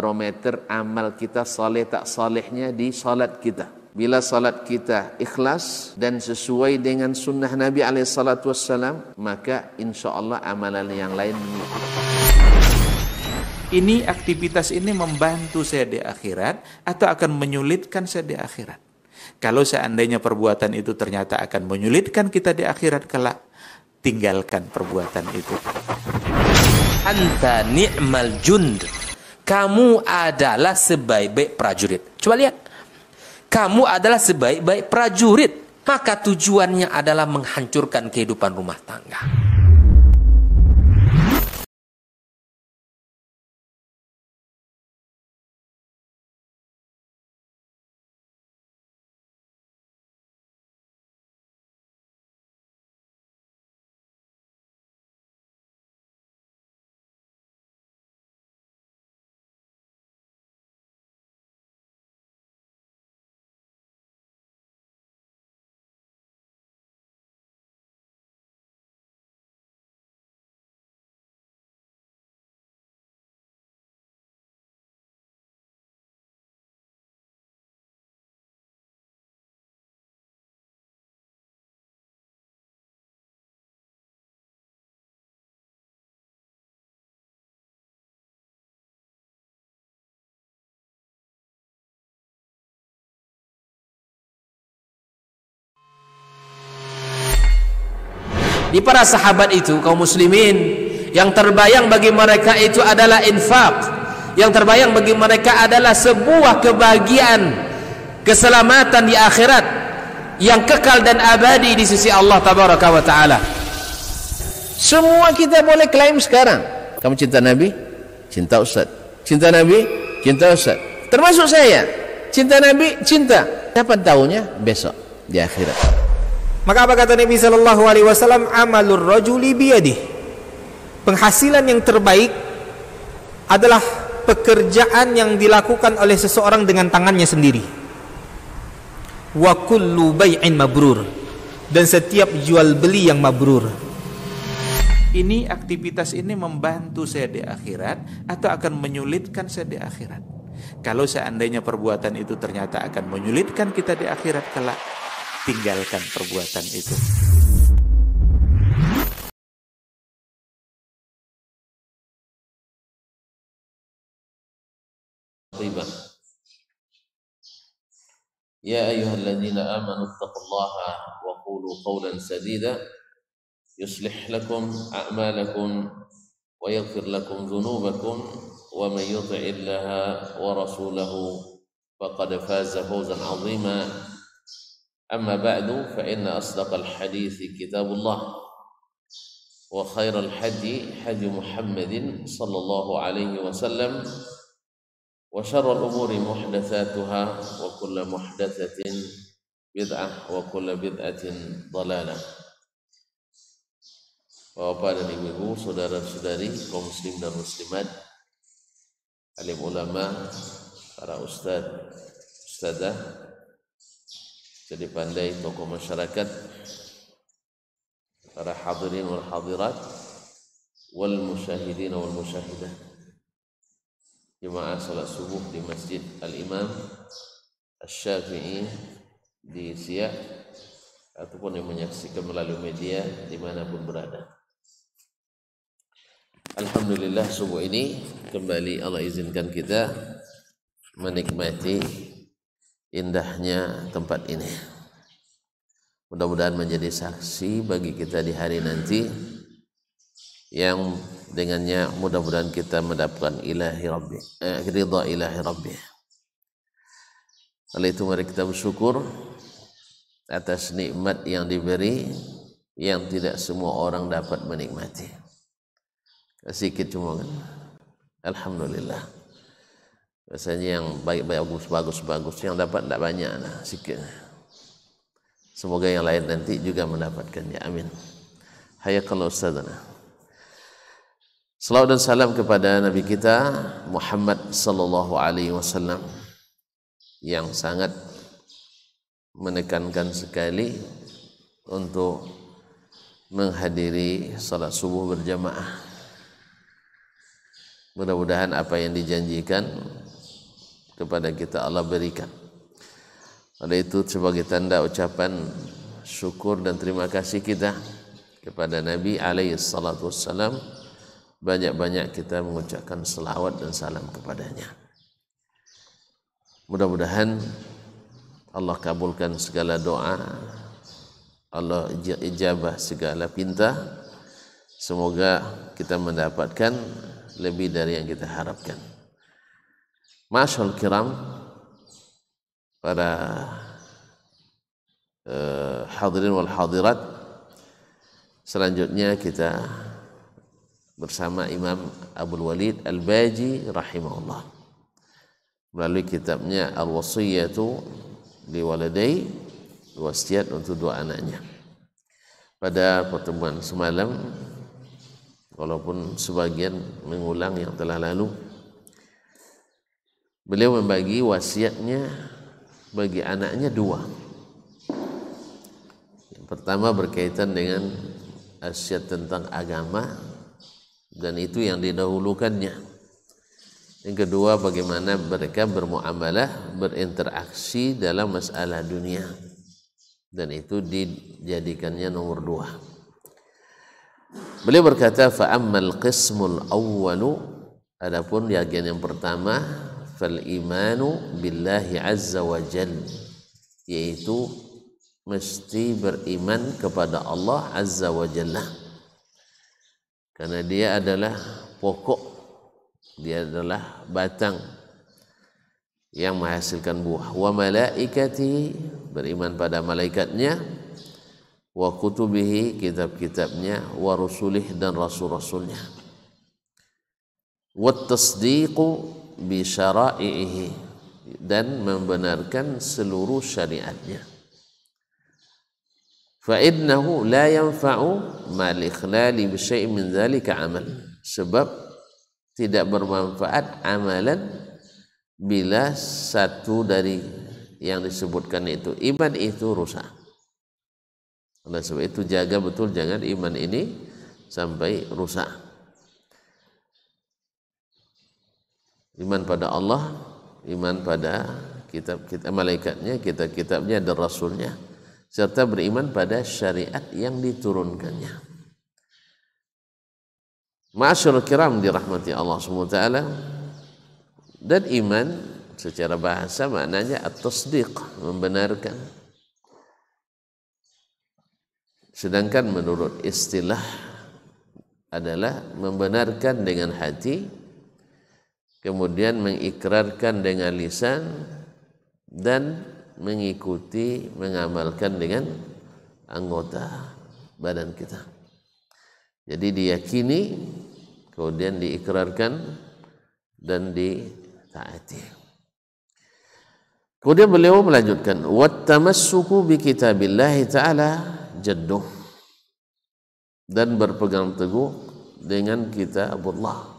barometer amal kita saleh tak salehnya di salat kita. Bila salat kita ikhlas dan sesuai dengan sunnah Nabi SAW, maka insya Allah amalan yang lain mengikuti. Ini aktivitas ini membantu saya di akhirat atau akan menyulitkan saya di akhirat? Kalau seandainya perbuatan itu ternyata akan menyulitkan kita di akhirat kelak, tinggalkan perbuatan itu. Anta ni'mal jund. Kamu adalah sebaik-baik prajurit. Coba lihat. Kamu adalah sebaik-baik prajurit. Maka tujuannya adalah menghancurkan kehidupan rumah tangga. Di para sahabat itu, kaum muslimin, yang terbayang bagi mereka itu adalah infak. Yang terbayang bagi mereka adalah sebuah kebahagiaan, keselamatan di akhirat yang kekal dan abadi di sisi Allah Tabaraka wa Ta'ala. Semua kita boleh klaim sekarang. Kamu cinta Nabi? Cinta Ustaz. Cinta Nabi? Cinta Ustaz. Termasuk saya. Cinta Nabi? Cinta. Kapan tahunya? Besok di akhirat. Maka apa kata Nabi sallallahu alaihi wasallam? Amalur rajuli biyadih. Penghasilan yang terbaik adalah pekerjaan yang dilakukan oleh seseorang dengan tangannya sendiri. Wa kullu bai'in mabrur. Dan setiap jual beli yang mabrur. Ini aktivitas ini membantu saya di akhirat atau akan menyulitkan saya di akhirat? Kalau seandainya perbuatan itu ternyata akan menyulitkan kita di akhirat kelak, tinggalkan perbuatan itu. Ya ayyuhalladzina amanu taqullaha wa qulu qawlan sadida yuslih lakum a'malakum wa yaghfir lakum dhunubakum wa man yuti'illaha wa rasulahu faqad faza fawzan 'azima. أما بعد فإن أصدق الحديث كتاب الله وخير الحدي حدي محمد صلى الله عليه وسلم وشر الأمور محدثاتها وكل محدثة بدعة وكل بدعة ضلالة. Bapak dan ibu-ibu, saudara-saudari, kaum muslim dan muslimat, alim ulama, para ustadz, ustadzah, jadi pandai tokoh masyarakat, para hadirin wal hadirat, wal musyahidin wal musyahidah, jemaah salat subuh di Masjid Al-Imam Asy-Syafi'i di Siak, ataupun yang menyaksikan melalui media dimanapun berada. Alhamdulillah, subuh ini kembali Allah izinkan kita menikmati indahnya tempat ini. Mudah-mudahan menjadi saksi bagi kita di hari nanti yang dengannya mudah-mudahan kita mendapatkan ridha ilahi rabbi. Oleh itu mari kita bersyukur atas nikmat yang diberi yang tidak semua orang dapat menikmati. Sedikit cuma kan. Alhamdulillah. Biasanya yang baik-baik, bagus yang dapat tidak banyak, sikit. Semoga yang lain nanti juga mendapatkannya. Amin. Hayakallah ustadzana. Salawat dan salam kepada Nabi kita Muhammad sallallahu alaihi wasallam yang sangat menekankan sekali untuk menghadiri salat subuh berjamaah. Mudah-mudahan apa yang dijanjikan kepada kita Allah berikan. Oleh itu sebagai tanda ucapan syukur dan terima kasih kita kepada Nabi alaihi salatu wassalam, banyak-banyak kita mengucapkan selawat dan salam kepadanya. Mudah-mudahan Allah kabulkan segala doa, Allah ijabah segala pinta. Semoga kita mendapatkan lebih dari yang kita harapkan. Masyaallah kiram, para hadirin wal hadirat, selanjutnya kita bersama Imam Abdul Walid Al-Baji rahimahullah melalui kitabnya Al-Wasiyatu li Waladai, wasiat untuk dua anaknya. Pada pertemuan semalam, walaupun sebagian mengulang yang telah lalu, beliau membagi wasiatnya bagi anaknya dua. Yang pertama berkaitan dengan wasiat tentang agama, dan itu yang didahulukannya. Yang kedua, bagaimana mereka bermuamalah, berinteraksi dalam masalah dunia, dan itu dijadikannya nomor dua. Beliau berkata, fa'ammal qismul awwalu, adapun bagian yang pertama, fal imanu billahi azza wa jal, yaitu mesti beriman kepada Allah azza wa jalla, karena dia adalah pokok, dia adalah batang yang menghasilkan buah. Wa malaikatihi, beriman pada malaikatnya, wa kutubihi, kitab-kitabnya, wa rusulih, dan rasul-rasulnya, wa tasdiqu bi syara'ihi, dan membenarkan seluruh syariatnya. Fa innahu la yanfa'u ma al-ikhlali bi syai'in min dzalika amal, sebab tidak bermanfaat amalan bila satu dari yang disebutkan itu iman itu rusak. Oleh sebab itu jaga betul jangan iman ini sampai rusak. Iman pada Allah, iman pada kitab-kitab malaikatnya, kitab-kitabnya dan rasulnya, serta beriman pada syariat yang diturunkannya. Ma'asyarul kiram dirahmati Allah SWT, dan iman secara bahasa maknanya at-tasdiq, membenarkan. Sedangkan menurut istilah adalah membenarkan dengan hati, kemudian mengikrarkan dengan lisan, dan mengikuti, mengamalkan dengan anggota badan kita. Jadi diyakini, kemudian diikrarkan dan ditaati. Kemudian beliau melanjutkan, wattamassuku bi kitabillahi ta'ala jadduh, dan berpegang teguh dengan kitabullah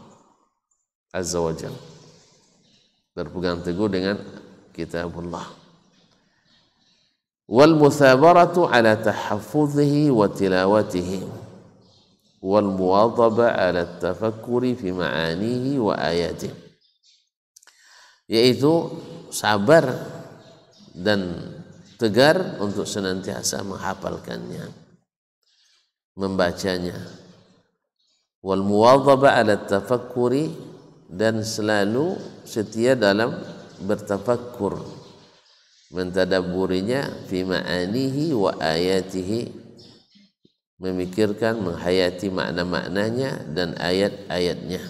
azza wa jalla, berpegang teguh dengan kitabullah. Wal muthabaratu ala tahaffuzihi wa tilawatihi, wal muwadhaba ala tafakkuri fi ma'anihi wa ayatihi, yaitu sabar dan tegar untuk senantiasa menghafalkannya, membacanya. Wal muwadhaba ala tafakkuri, dan selalu setia dalam bertafakkur, mentadabburinya, fi ma'anihi wa ayatihi, memikirkan, menghayati makna-maknanya dan ayat-ayatnya,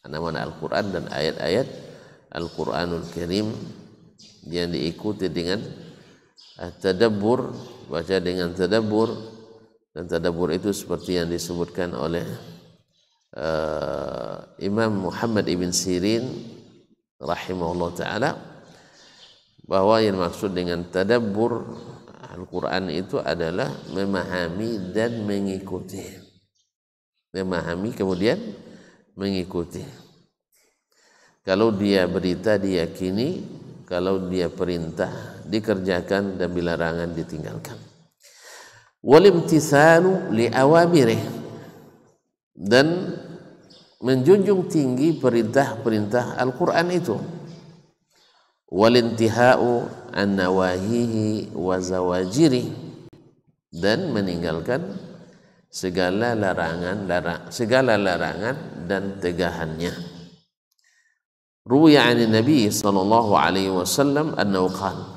makna-makna Al-Quran dan ayat-ayat Al-Quranul Karim, yang diikuti dengan tadabbur, baca dengan tadabbur. Dan tadabbur itu seperti yang disebutkan oleh Imam Muhammad ibn Sirin rahimahullah ta'ala, bahwa yang maksud dengan tadabbur Al-Quran itu adalah memahami dan mengikuti. Memahami kemudian mengikuti. Kalau dia berita diyakini, kalau dia perintah dikerjakan, dan bila larangan ditinggalkan. Wal imtithalu li awamirih, dan menjunjung tinggi perintah-perintah Al-Quran itu, walintihau an nawahihi wa zawajiri, dan meninggalkan segala larangan dan tegahannya. Ruwiya 'an Nabi sallallahu alaihi wasallam annahu qala,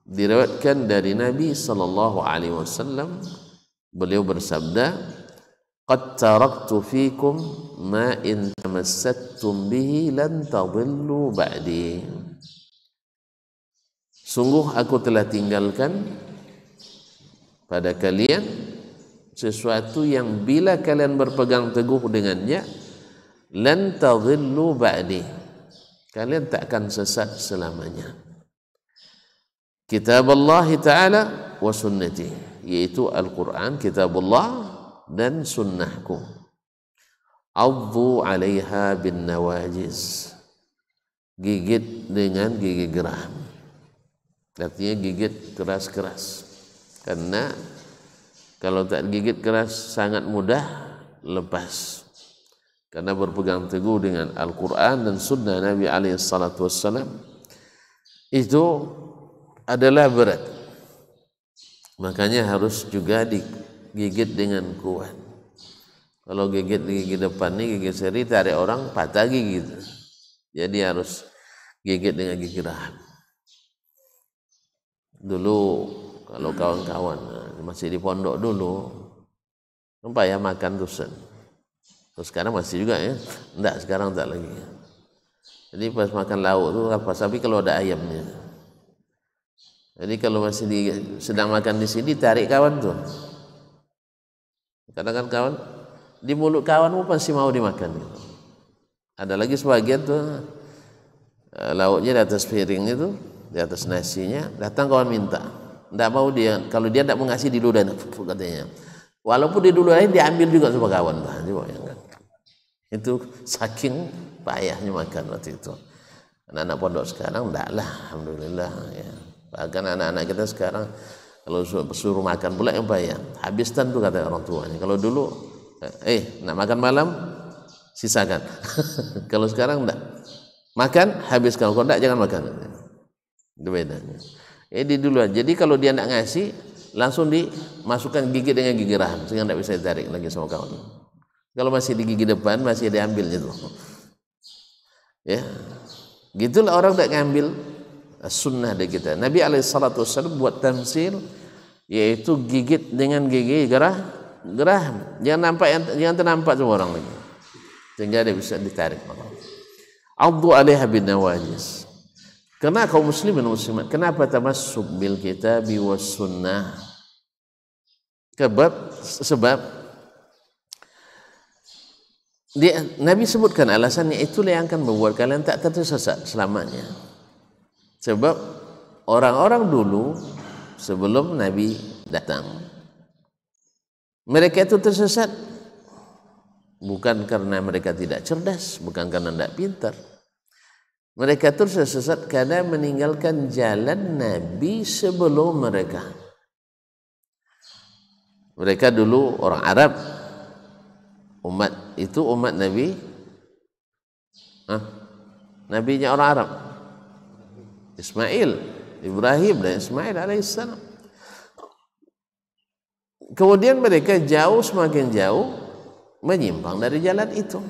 diriwayatkan dari Nabi sallallahu alaihi wasallam, beliau bersabda, qad taraktu fikum ma in tamassaktum bihi lan tadillu ba'di. Sungguh aku telah tinggalkan pada kalian sesuatu yang bila kalian berpegang teguh dengannya, lan tadillu ba'di, kalian tak akan sesat selamanya. Kitab Allah Ta'ala wa sunnati, yaitu Al-Quran, kitabullah dan sunnahku. Addu 'alaiha bin nawajiz, gigit dengan gigi geram, artinya gigit keras-keras, karena kalau tak gigit keras sangat mudah lepas, karena berpegang teguh dengan Al-Quran dan sunnah Nabi SAW itu adalah berat, makanya harus juga digigit dengan kuat. Kalau gigit di gigi depan ni, gigi seri, tarik orang patah gigi itu. Jadi harus gigit dengan gigi rahang. Dulu kalau kawan-kawan masih di pondok dulu, nampak ya makan tusen. Terus sekarang masih juga ya, enggak, sekarang tak lagi. Jadi pas makan lauk tu apa, tapi kalau ada ayamnya. Jadi kalau masih sedang makan di sini, tarik kawan tu. Kadang-kadang kawan di mulut kawanmu pasti mau dimakan. Ada lagi sebagian tu lauknya di atas piring itu, di atas nasinya, datang kawan minta, tidak mau dia, kalau dia tidak mau ngasih di ludahan katanya, walaupun di ludahan diambil juga sama kawan. Itu saking payahnya makan waktu itu. Anak-anak pondok sekarang tidak lah, alhamdulillah ya. Bahkan anak-anak kita sekarang kalau suruh makan pula yang payah, habiskan tu kata orang tuanya. Kalau dulu nak makan malam sisakan. Kalau sekarang enggak, makan habiskan, kalau enggak jangan makan. Itu bedanya. Di duluan. Jadi kalau dia enggak ngasih, langsung dimasukkan gigi dengan gigi rahang, sehingga enggak bisa ditarik lagi sama kawan. Kalau masih di gigi depan masih diambil itu. Ya, gitulah orang tak ngambil sunnah dari kita. Nabi SAW buat tamsil, yaitu gigit dengan gigi gerah. Jangan ternampak semua orang lagi, sehingga dia bisa ditarik. Addu 'alaiha bin nawajiz. Karena kaum muslimin dan muslimat, kenapa tamassuk bil kitabi was sunnah? Sebab Nabi sebutkan alasannya, itulah yang akan membuat kalian tak tersesat selamanya. Sebab orang-orang dulu sebelum Nabi datang, mereka itu tersesat bukan karena mereka tidak cerdas, bukan karena tidak pintar. Mereka itu tersesat karena meninggalkan jalan Nabi sebelum mereka. Mereka dulu orang Arab, umat itu umat Nabi, nabinya orang Arab, Ismail, Ibrahim dan Ismail alaihissalam. Kemudian mereka semakin jauh menyimpang dari jalan itu,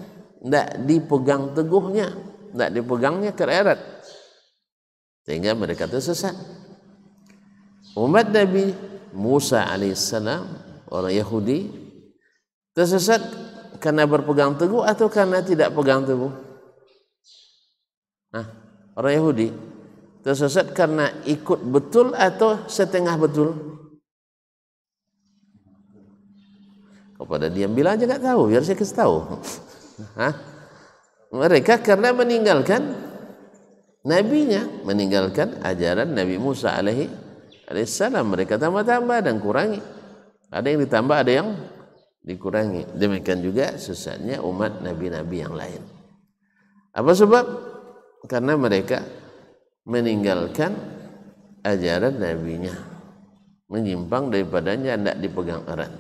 tidak dipegang teguhnya, tidak dipegangnya ke erat, sehingga mereka tersesat. Umat Nabi Musa alaihissalam, orang Yahudi, tersesat karena berpegang teguh atau karena tidak pegang teguh? Orang Yahudi tersesat karena ikut betul atau setengah betul? Kepada diam bilang aja nggak tahu, biar saya kasih tahu. Mereka karena meninggalkan nabinya, meninggalkan ajaran Nabi Musa alaihissalam, mereka tambah-tambah dan kurangi. Ada yang ditambah, ada yang dikurangi. Demikian juga sesatnya umat nabi-nabi yang lain. Apa sebab? Karena mereka meninggalkan ajaran nabinya, menyimpang daripadanya, tidak dipegang erat.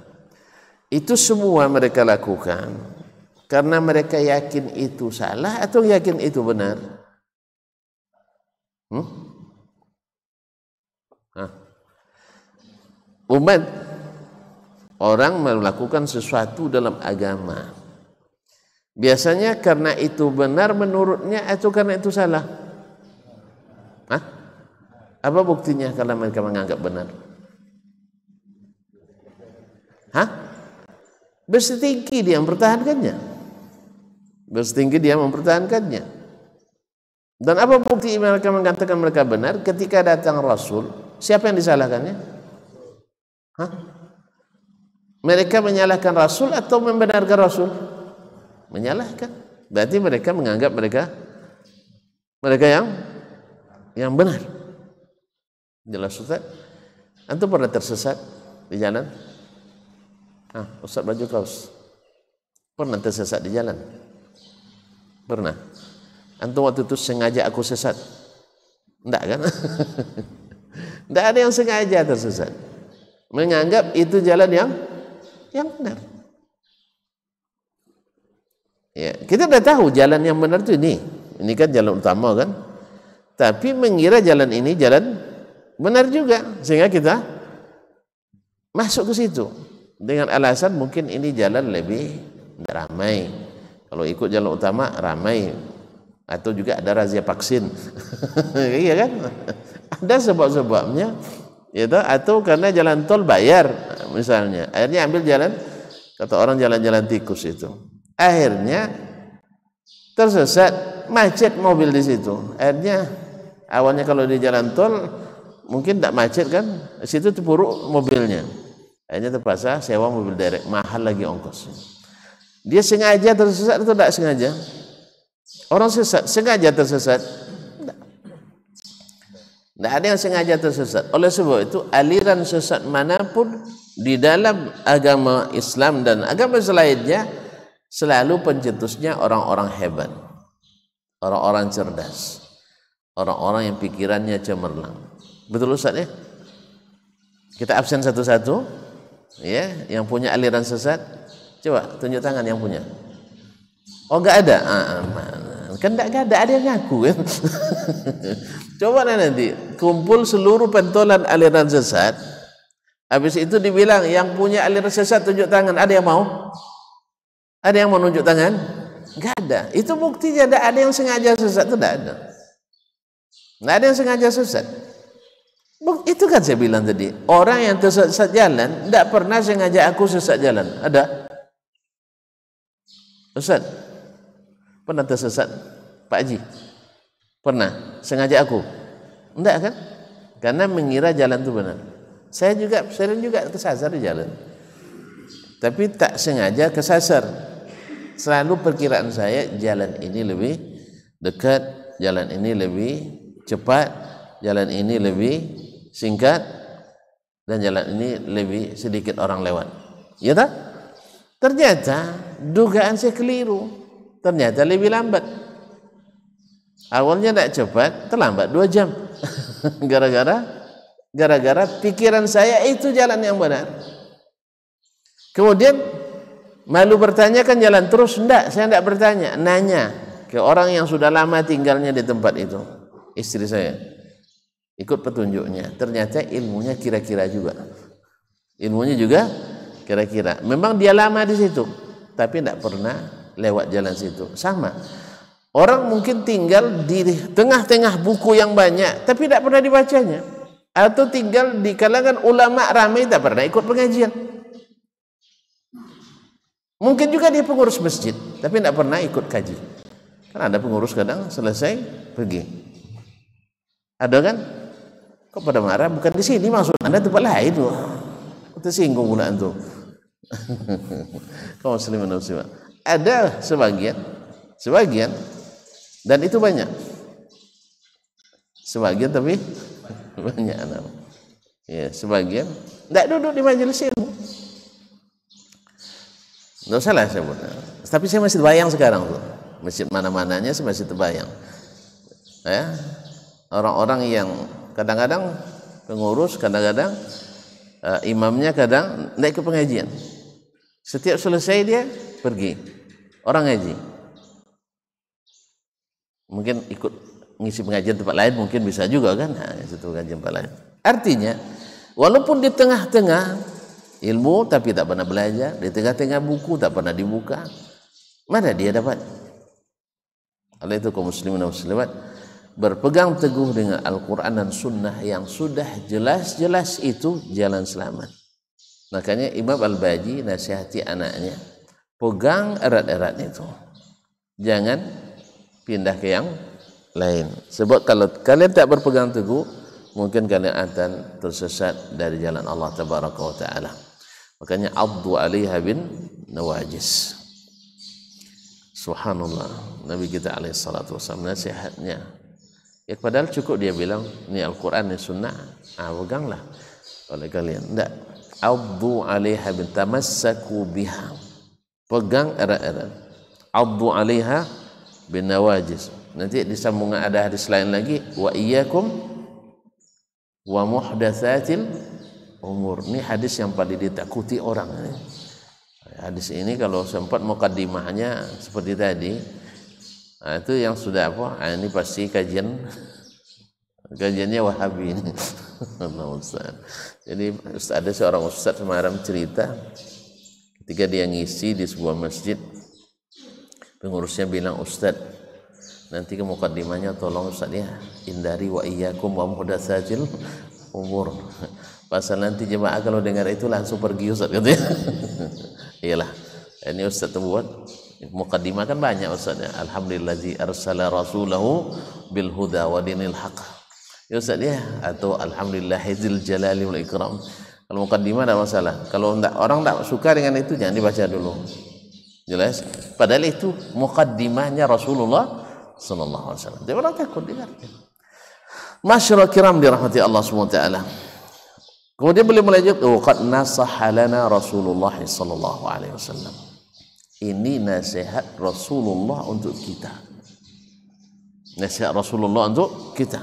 Itu semua mereka lakukan Karena mereka yakin itu salah atau yakin itu benar? Umat orang melakukan sesuatu dalam agama, biasanya karena itu benar menurutnya atau karena itu salah? Apa buktinya kalau mereka menganggap benar? Bersetinggi dia mempertahankannya. Bersetinggi dia mempertahankannya. Dan apa bukti mereka mengatakan mereka benar? Ketika datang Rasul, siapa yang disalahkannya? Mereka menyalahkan Rasul atau membenarkan Rasul? Menyalahkan. Berarti mereka menganggap mereka yang benar. Jelas Ustaz? Antum pernah tersesat di jalan? Ustaz baju kaos. Pernah tersesat di jalan? Pernah. Antum waktu itu sengaja aku sesat? Enggak kan? Enggak ada yang sengaja tersesat. Menganggap itu jalan yang benar. Ya, kita sudah tahu jalan yang benar itu ini. Ini kan jalan utama kan? Tapi mengira jalan ini jalan benar juga, sehingga kita masuk ke situ dengan alasan mungkin ini jalan lebih ramai. Kalau ikut jalan utama ramai, atau juga ada razia vaksin. Iya kan? Ada sebab-sebabnya, ya, atau karena jalan tol bayar misalnya. Akhirnya ambil jalan, kata orang jalan-jalan tikus itu. Akhirnya tersesat, macet mobil di situ. Akhirnya awalnya kalau di jalan tol mungkin tidak macet kan, di situ terpuruk mobilnya. Akhirnya terpaksa sewa mobil derek, mahal lagi ongkosnya. Dia sengaja tersesat atau tidak sengaja? Orang sengaja tersesat? Tidak ada yang sengaja tersesat. Oleh sebab itu, aliran sesat manapun di dalam agama Islam dan agama selainnya, selalu pencetusnya orang-orang hebat, orang-orang cerdas, orang-orang yang pikirannya cemerlang. Betul Ustaz ya? Kita absen satu-satu, ya, yang punya aliran sesat. Coba tunjuk tangan yang punya. Oh, enggak ada. Kan enggak ada yang ngaku kan. Coba nanti kumpul seluruh pentolan aliran sesat. Habis itu dibilang yang punya aliran sesat tunjuk tangan. Ada yang mau? Ada yang mau nunjuk tangan? Enggak ada. Itu buktinya enggak ada yang sengaja sesat, itu enggak ada. Enggak ada yang sengaja sesat. Itu kan saya bilang tadi, orang yang tersesat jalan enggak pernah sengaja aku sesat jalan. Ada? Ustaz, pernah tersesat Pak Haji? Pernah? Sengaja aku? Enggak kan? Karena mengira jalan itu benar. Saya juga kesasar di jalan, tapi tak sengaja kesasar. Selalu perkiraan saya jalan ini lebih dekat, jalan ini lebih cepat, jalan ini lebih singkat, dan jalan ini lebih sedikit orang lewat. Ya tak? Ternyata dugaan saya keliru. Ternyata lebih lambat. Awalnya tidak cepat, terlambat 2 jam. Gara-gara pikiran saya itu jalan yang benar. Kemudian malu bertanya kan jalan terus? Enggak, saya tidak bertanya. Nanya ke orang yang sudah lama tinggalnya di tempat itu. Istri saya ikut petunjuknya. Ternyata ilmunya kira-kira juga. Ilmunya juga kira-kira. Memang dia lama di situ, tapi tidak pernah lewat jalan situ. Sama. Orang mungkin tinggal di tengah-tengah buku yang banyak, tapi tidak pernah dibacanya. Atau tinggal di kalangan ulama ramai, tidak pernah ikut pengajian. Mungkin juga dia pengurus masjid, tapi tidak pernah ikut kaji. Kan ada pengurus kadang selesai pergi. Ada kan? Kok pada marah? Bukan di sini maksud Anda, tempat lain tuh. Tersinggung pula antum. Kaum muslimin dan muslimat. Ada sebagian dan itu banyak. Sebagian tapi banyak anak. Ya, sebagian tidak duduk di majelis ilmu. Tidak salah saya sebut. Tapi saya masih terbayang sekarang tuh. Masjid mana-mananya saya masih terbayang. Ya, orang-orang yang kadang-kadang pengurus, kadang-kadang imamnya, kadang naik ke pengajian. Setiap selesai dia pergi. orang ngaji. Mungkin ikut ngisi pengajian tempat lain, mungkin bisa juga kan, itu pengajian tempat lain. Artinya, walaupun di tengah-tengah ilmu tapi tak pernah belajar, di tengah-tengah buku tak pernah dibuka, mana dia dapat? Oleh itu kaum muslimin dan muslimat berpegang teguh dengan Al-Quran dan Sunnah yang sudah jelas-jelas itu jalan selamat. Makanya Imam Al-Baji nasihati anaknya, pegang erat-erat itu, jangan pindah ke yang lain. Sebab kalau kalian tak berpegang teguh, mungkin kalian akan tersesat dari jalan Allah Tabaraka wa Ta'ala. Makanya addu 'alaiha bin nawajis. Subhanallah, Nabi kita alaihi salatu wasallam nasihatnya. Ya padahal cukup dia bilang, ini Al-Quran, ini Sunnah, peganglah oleh kalian. Tidak, addu 'alaiha bin tamassaku biha, pegang erat-erat. Addu 'alaiha bin nawajis. Nanti disambung ada hadis lain lagi, wa iyyakum wa muhdatsatil umur. Ini hadis yang paling ditakuti orang ini. Hadis ini kalau sempat mukaddimahnya seperti tadi, itu yang sudah apa? Ini pasti kajiannya Wahabi ini. Jadi ada seorang ustaz Semarang cerita ketika dia ngisi di sebuah masjid, pengurusnya bilang, Ustaz, nanti ke mukaddimahnya tolong Ustaz ya, hindari wa iyyakum wa muhdatsatil umur. Pasal nanti jemaah kalau dengar itu langsung pergi Ustaz katanya. Iyalah, ini Ustaz buat mukaddimah kan banyak Ustaz ya. Alhamdulillazi arsala rasulahu bil huda wa dinil haq. Ya Ustaz ya, atau alhamdulillahizil jalali wal ikram. Kalau mukaddimah tidak masalah. Kalau orang tak suka dengan itu jangan dibaca dulu. Jelas? Padahal itu mukaddimahnya Rasulullah sallallahu alaihi wasallam. Dia orang takut dengar. Masyaallah kiram dirahmati Allah Subhanahu wa taala. Kemudian beliau melanjut, qad nasaha lana Rasulullah sallallahu alaihi wasallam. Ini nasihat Rasulullah untuk kita. Nasihat Rasulullah untuk kita.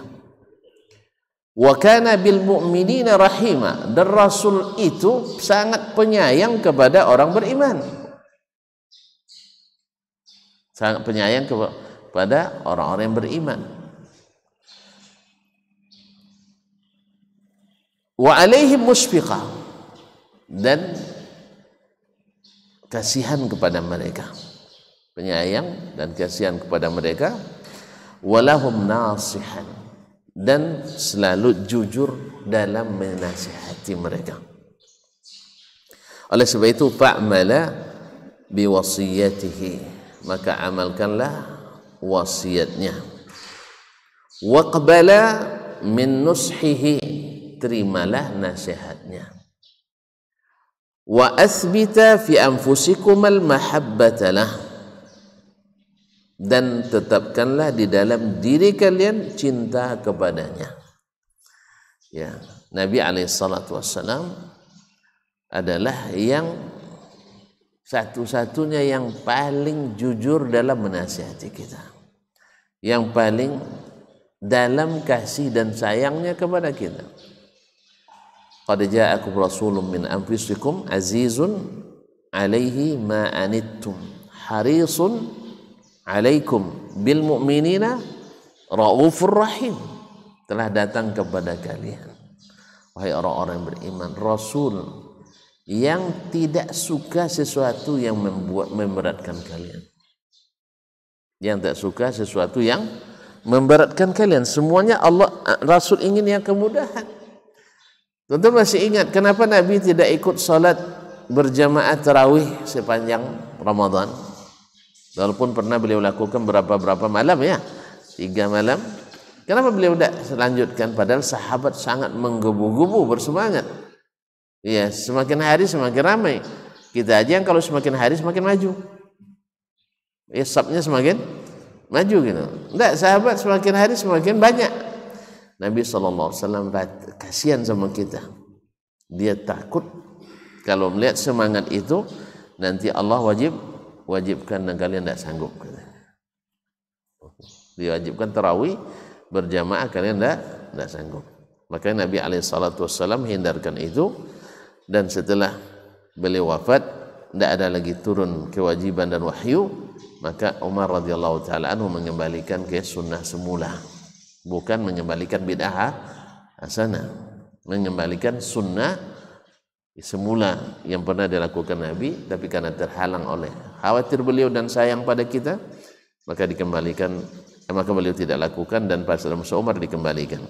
Wa kana bil mu'minina rahima. Dan Rasul itu sangat penyayang kepada orang beriman. Sangat penyayang kepada orang-orang yang beriman. Wa alaihim musfiqah, dan kasihan kepada mereka, penyayang dan kasihan kepada mereka. Walahum nasihan, dan selalu jujur dalam menasihati mereka. Oleh sebab itu fa'mala biwasiyatihi, maka amalkanlah wasiatnya. Waqbala min nushihi, terimalah nasihatnya. Wa athbita fi anfusikum al mahabbatalah, dan tetapkanlah di dalam diri kalian cinta kepadanya. Ya, Nabi alaihi salatu wassalam adalah yang satu-satunya yang paling jujur dalam menasihati kita, yang paling dalam kasih dan sayangnya kepada kita. Qad ja'akum rasulun min anfusikum azizun 'alaihi ma anittum harisun 'alaikum bil mu'minina raufur rahim. Telah datang kepada kalian, wahai orang-orang yang beriman, Rasul yang tidak suka sesuatu yang memberatkan kalian, yang tak suka sesuatu yang memberatkan kalian. Semuanya Rasul ingin yang kemudahan. Tentu masih ingat kenapa Nabi tidak ikut salat berjamaah tarawih sepanjang Ramadan, walaupun pernah beliau lakukan berapa malam ya, 3 malam. Kenapa beliau tidak selanjutkan? Padahal sahabat sangat menggebu-gebu bersemangat. Ya, semakin hari semakin ramai. Kita aja yang kalau semakin hari semakin maju, ya, sabnya semakin maju gitu. Tidak, sahabat semakin hari semakin banyak. Nabi SAW kasihan sama kita. Dia takut kalau melihat semangat itu nanti Allah wajibkan dan kalian tidak sanggup. Diwajibkan tarawih berjamaah, kalian tidak sanggup. Makanya Nabi SAW hindarkan itu, dan setelah beliau wafat tidak ada lagi turun kewajiban dan wahyu maka Umar radhiyallahu taala anhu mengembalikan ke sunnah semula, bukan mengembalikan bid'ah hasanah, mengembalikan sunnah semula yang pernah dilakukan Nabi, tapi karena terhalang oleh khawatir beliau dan sayang pada kita, maka dikembalikan, maka beliau tidak lakukan dan pas dalam Umar dikembalikan.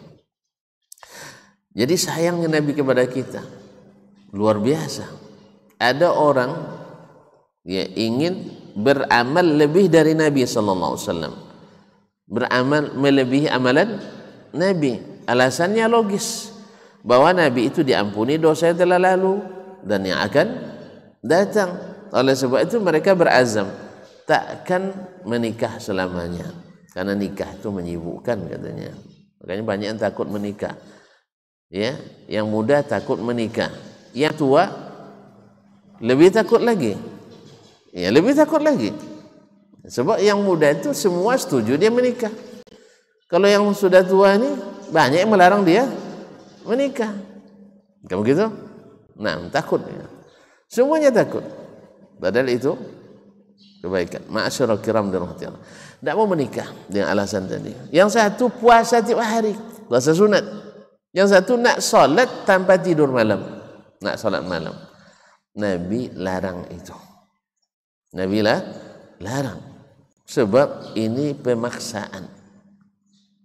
Jadi sayangnya Nabi kepada kita luar biasa. Ada orang yang ingin beramal lebih dari Nabi sallallahu alaihi wasallam, beramal melebihi amalan Nabi. Alasannya logis, bahwa Nabi itu diampuni dosa yang telah lalu dan yang akan datang. Oleh sebab itu mereka berazam takkan menikah selamanya, karena nikah itu menyibukkan katanya. Makanya banyak yang takut menikah. Ya, yang muda takut menikah, yang tua lebih takut lagi. Ya, lebih takut lagi. Sebab yang muda itu semua setuju dia menikah. Kalau yang sudah tua ini banyak yang melarang dia menikah. Kamu gitu? Nah, takut. Semuanya takut. Padahal itu kebaikan. Ma'asyiral kiram dirahmatillah. Tidak mau menikah dengan alasan tadi. Yang satu puasa tiap hari, puasa sunat. Yang satu nak solat tanpa tidur malam, nak solat malam. Nabi larang itu. Nabi larang. Sebab ini pemaksaan.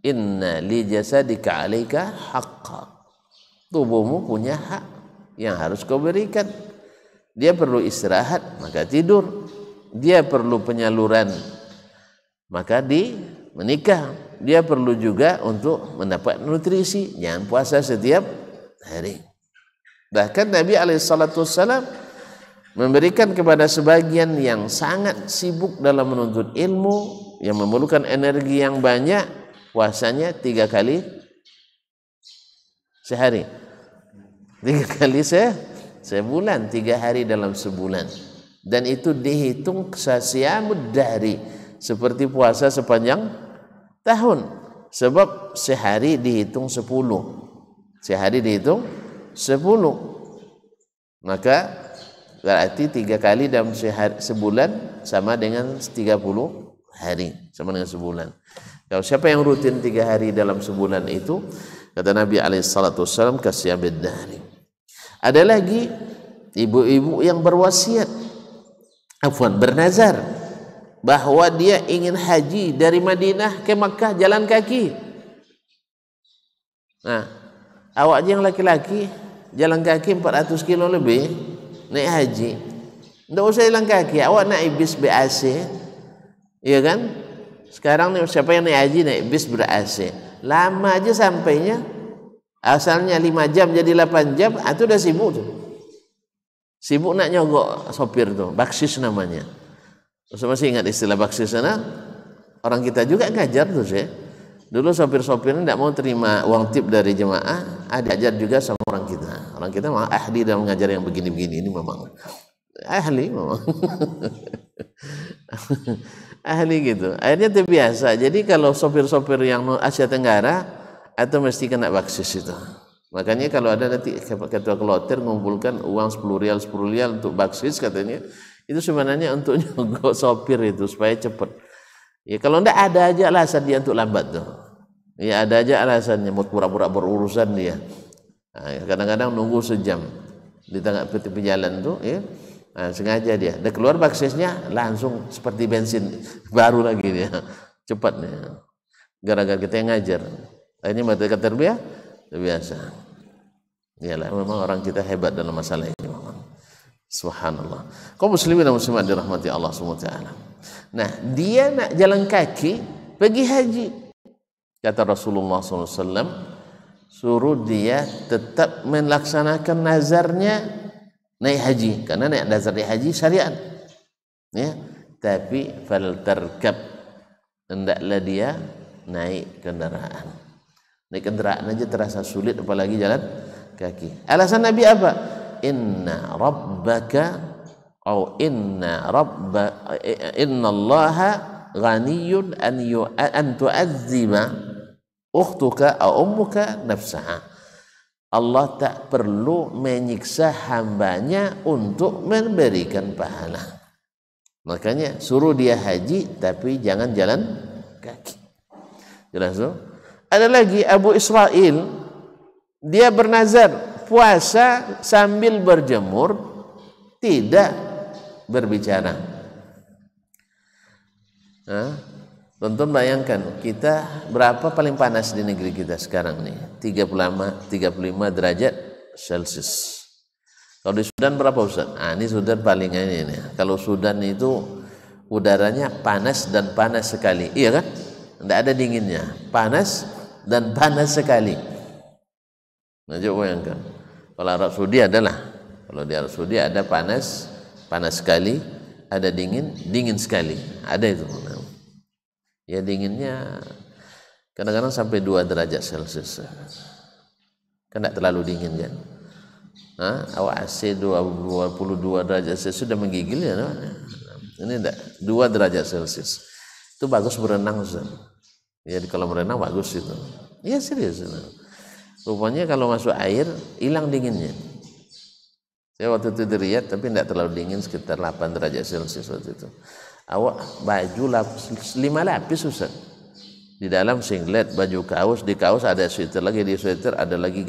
Inna li jasadika alaika haqqa. Tubuhmu punya hak yang harus kau berikan. Dia perlu istirahat, maka tidur. Dia perlu penyaluran, maka menikah. Dia perlu juga untuk mendapat nutrisi, jangan puasa setiap hari. Bahkan Nabi alaihissalam memberikan kepada sebagian yang sangat sibuk dalam menuntut ilmu, yang memerlukan energi yang banyak, puasanya 3 kali sehari, 3 kali sebulan, 3 hari dalam sebulan. Dan itu dihitung siyamud dahri, seperti puasa sepanjang tahun. Sebab sehari dihitung 10, sehari dihitung 10, maka berarti 3 kali dalam sebulan sama dengan 30 hari, sama dengan sebulan. Kalau siapa yang rutin 3 hari dalam sebulan itu, kata Nabi alaihissalam, kasyamid dahri. Ada lagi ibu-ibu yang berwasiat, bernazar, bahwa dia ingin haji dari Madinah ke Makkah jalan kaki. Nah, awak yang laki-laki jalan kaki 400 kilo lebih naik haji, tidak usah jalan kaki, awak naik bis BAC, iya kan? Sekarang nih, siapa yang naik haji naik bis ber-AC, lama aja sampainya. Asalnya 5 jam jadi 8 jam, itu udah sibuk tuh. Sibuk nak nyogok sopir tuh, baksis namanya. Masih ingat istilah baksis sana? Orang kita juga ngajar tuh sih. Dulu sopir-sopir ini tidak mau terima uang tip dari jemaah, diajar juga sama orang kita. Orang kita memang ahli dalam mengajar yang begini-begini, ini memang ahli memang. Ahli gitu. Akhirnya terbiasa. Jadi kalau sopir-sopir yang Asia Tenggara itu mesti kena baksis itu. Makanya kalau ada nanti ketua kloter ngumpulkan uang 10 rial untuk baksis katanya, itu sebenarnya untuk nyogok sopir itu supaya cepat. Ya kalau enggak ada aja alasan dia untuk lambat tuh. Ya ada aja alasannya, mau pura-pura berurusan dia. Nah, kadang-kadang nunggu sejam di tengah tepi jalan tuh, ya. Nah, sengaja dia. Udah keluar baksisnya langsung seperti bensin baru lagi dia. Cepatnya. Gara-gara kita yang ngajar. Ini mereka terbiasa. Iyalah, memang orang kita hebat dalam masalah ini memang. Subhanallah. Kaum muslimin dan muslimat dirahmati Allah Subhanahu wa taala. Nah, dia nak jalan kaki pergi haji. Kata Rasulullah SAW, suruh dia tetap melaksanakan nazarnya naik haji, karena naik nazar naik haji syariat. Ya, tapi fal tarkab, hendaklah dia naik kendaraan. Naik kendaraan aja terasa sulit, apalagi jalan kaki. Alasan Nabi apa? Inna Allaha ghaniyun an tu'azzima ukhtuka aw ummuka nafsaha. Allah tak perlu menyiksa hambanya untuk memberikan pahala. Makanya suruh dia haji tapi jangan jalan kaki. Jelas tuh? Ada lagi Abu Israil, dia bernazar puasa sambil berjemur, tidak berbicara. Tonton bayangkan kita berapa paling panas di negeri kita sekarang nih, 35 derajat Celcius. Kalau di Sudan berapa Ustaz? Ini Sudan paling ini nih. Kalau Sudan itu udaranya panas dan panas sekali, iya kan? Tidak ada dinginnya, panas dan panas sekali. Nah, coba bayangkan. Kalau Arab Saudi adalah, kalau di Arab Saudi ada panas sekali, ada dingin sekali, ada itu. Ya dinginnya kadang-kadang sampai 2 derajat Celcius. Kan tidak terlalu dingin kan? Awak AC 22 derajat Celcius sudah menggigil ya. Ini tidak 2 derajat Celcius. Itu bagus berenang Ustaz. Ya kalau berenang bagus itu. Ya serius. Rupanya kalau masuk air hilang dinginnya. Saya waktu itu di Riyadh tapi tidak terlalu dingin, sekitar 8 derajat Celcius waktu itu. Awak baju 5 lapis Ustaz. Di dalam singlet, baju kaos, di kaos ada sweater lagi, di sweater ada lagi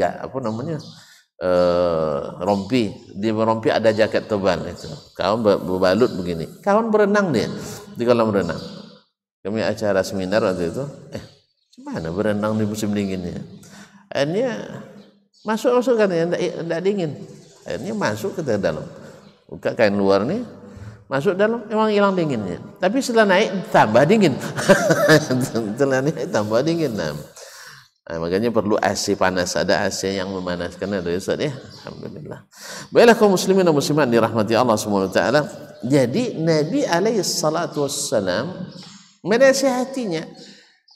rompi. Di rompi ada jaket tebal itu. Kawan berbalut begini. Kawan berenang dia di kolam renang. Kami acara seminar waktu itu. Gimana berenang di musim dinginnya? Akhirnya masuk kan ya, tidak dingin. Akhirnya masuk ke dalam. Buka kain luar nih, masuk dalam, memang hilang dinginnya. Tapi setelah naik tambah dingin. Setelah naik tambah dingin. Nah, makanya perlu AC panas, ada AC yang memanaskan ada Ustaz ya. Alhamdulillah. Baiklah kaum muslimin dan muslimat dirahmati Allah Subhanahu wa taala. Jadi Nabi alaihi salatu wassalam menasihatinya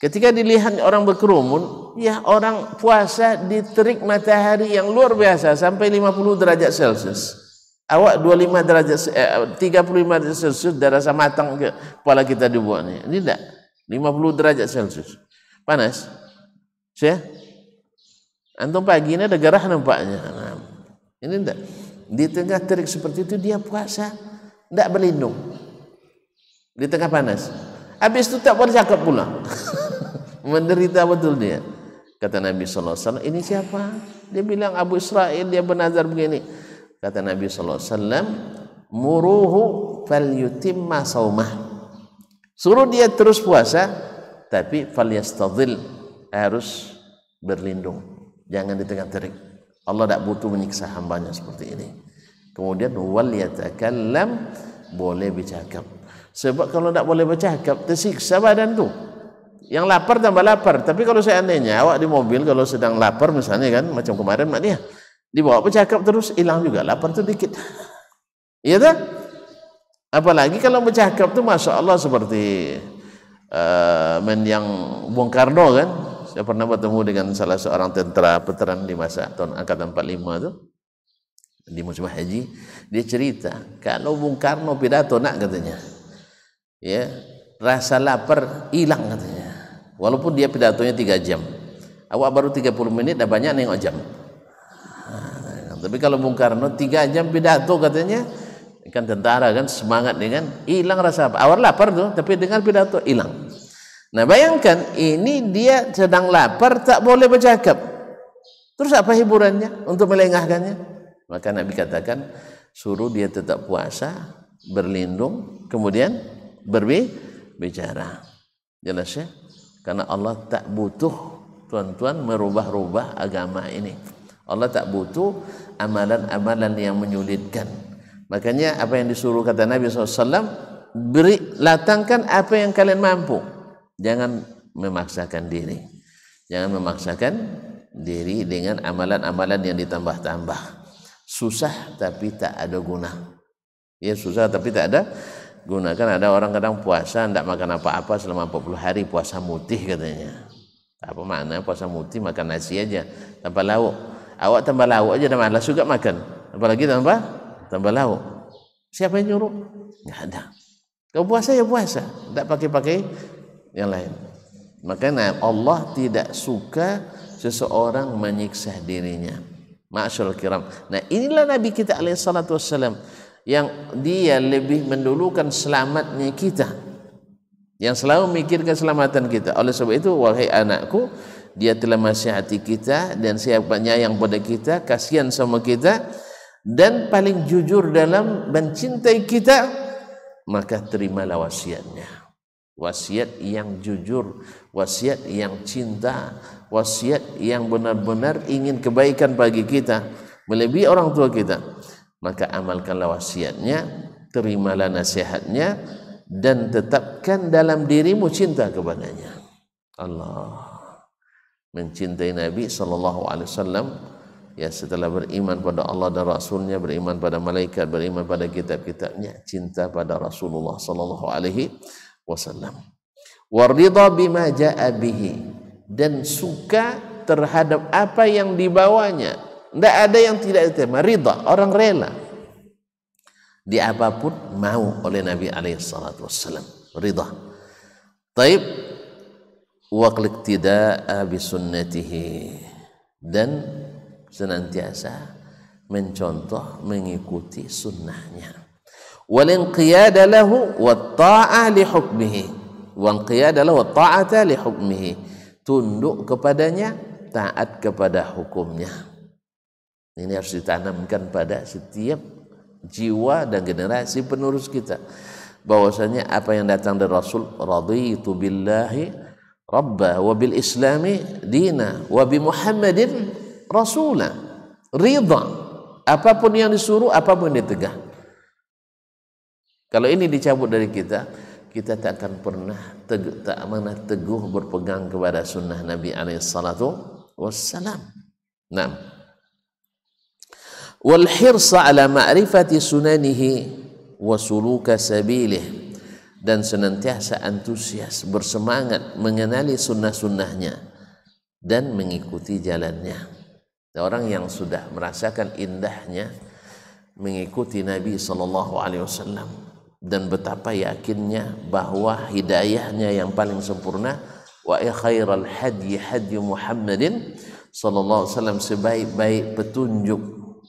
ketika dilihat orang berkerumun, ya orang puasa di terik matahari yang luar biasa sampai 50 derajat Celcius. Awak 25 derajat 35 derajat Celcius dah rasa matang ke kepala kita dibuat ni. Ini tak 50 derajat Celcius. Panas. Ya. Antum pagi ni ada gerah nampaknya. Ini tak. Di tengah terik seperti itu dia puasa, tak berlindung. Di tengah panas. Habis itu tak boleh cakap pula. Menderita betul dia. Kata Nabi SAW, ini siapa? Dia bilang Abu Israil, dia bernazar begini. Kata Nabi SAW, muruhu falyutimma saumah. Suruh dia terus puasa, tapi falyastadhil, harus berlindung. Jangan di tengah terik. Allah tak butuh menyiksa hambanya seperti ini. Kemudian wal yatakallam, boleh bercakap. Sebab kalau tak boleh bercakap, tersiksa badan tu. Yang lapar tambah lapar. Tapi kalau seandainya awak di mobil kalau sedang lapar misalnya kan, macam kemarin mak dia, dibawa bercakap terus, hilang juga lapar tu dikit. Iya tak? Apalagi kalau bercakap tu Masya Allah seperti yang Bung Karno kan. Saya pernah bertemu dengan salah seorang tentera veteran di masa tahun angkatan 45 tu di musim haji. Dia cerita kalau Bung Karno pidato nak katanya, ya rasa lapar hilang katanya. Walaupun dia pidatonya 3 jam, awak baru 30 menit dah banyak nengok jam. Tapi kalau Bung Karno 3 jam pidato katanya, kan tentara kan semangat dengan hilang rasa apa. Awal lapar tuh, tapi dengan pidato hilang. Nah bayangkan ini dia sedang lapar tak boleh bercakap. Terus apa hiburannya untuk melengahkannya? Maka Nabi katakan suruh dia tetap puasa, berlindung, kemudian berbicara. Jelas ya? Karena Allah tak butuh tuan-tuan merubah-rubah agama ini. Allah tak butuh amalan-amalan yang menyulitkan. Makanya apa yang disuruh kata Nabi SAW, latangkan apa yang kalian mampu. Jangan memaksakan diri. Jangan memaksakan diri dengan amalan-amalan yang ditambah-tambah. Susah tapi tak ada guna. Ya susah tapi tak ada guna. Kan ada orang kadang puasa tidak makan apa-apa selama 40 hari, puasa mutih katanya. Apa makna puasa mutih, makan nasi aja tanpa lauk. Awak tambah lauk aja dah malas juga makan. Apalagi tambah lauk. Siapa yang nyuruh? Enggak ada. Kau puasa ya puasa, tidak pakai yang lain. Makanya Allah tidak suka seseorang menyiksa dirinya. Ma'asyarul kiram. Nah inilah Nabi kita alaihi salatu wassalam. yang dia lebih mendulukan selamatnya kita, yang selalu memikirkan keselamatan kita. Oleh sebab itu, wahai anakku, dia telah nasihati kita dan siapanya yang pada kita, kasihan sama kita, dan paling jujur dalam mencintai kita, maka terimalah wasiatnya. Wasiat yang jujur, wasiat yang cinta, wasiat yang benar-benar ingin kebaikan bagi kita, melebihi orang tua kita. Maka amalkanlah wasiatnya, terimalah nasihatnya, dan tetapkan dalam dirimu cinta kepadanya. Allah mencintai Nabi SAW, ya, setelah beriman pada Allah dan Rasulnya, beriman pada malaikat, beriman pada kitab-kitabnya, cinta pada Rasulullah SAW. Waridha bima ja'a bihi, dan suka terhadap apa yang dibawanya. Tidak ada yang tidak diterima. Ridha, orang rela di apapun mau oleh Nabi SAW. Ridha. Taib waqliqtida'a bisunnatihi, dan senantiasa mencontoh, mengikuti sunnahnya. Walinqiyada lahu watta'ah li hukmihi, wanqiyada lahu watta'ata li hukmihi, tunduk kepadanya, taat kepada hukumnya. Ini harus ditanamkan pada setiap jiwa dan generasi penerus kita, bahwasanya apa yang datang dari Rasul, raditu billahi rabba wa bil islami dina wa bi Muhammadin rasula. Ridha, apapun yang disuruh, apapun yang ditegah. Kalau ini dicabut dari kita, kita tak akan pernah teguh berpegang kepada sunnah Nabi SAW. Nah, wal hirsa ala ma'rifati sunanihi wa suluka sabilih, dan senantiasa antusias, bersemangat mengenali sunnah-sunnahnya dan mengikuti jalannya. Orang yang sudah merasakan indahnya mengikuti Nabi SAW dan betapa yakinnya bahwa hidayahnya yang paling sempurna, wa khairal hadi hadi Muhammadin sallallahu alaihi wasallam, sebaik-baik petunjuk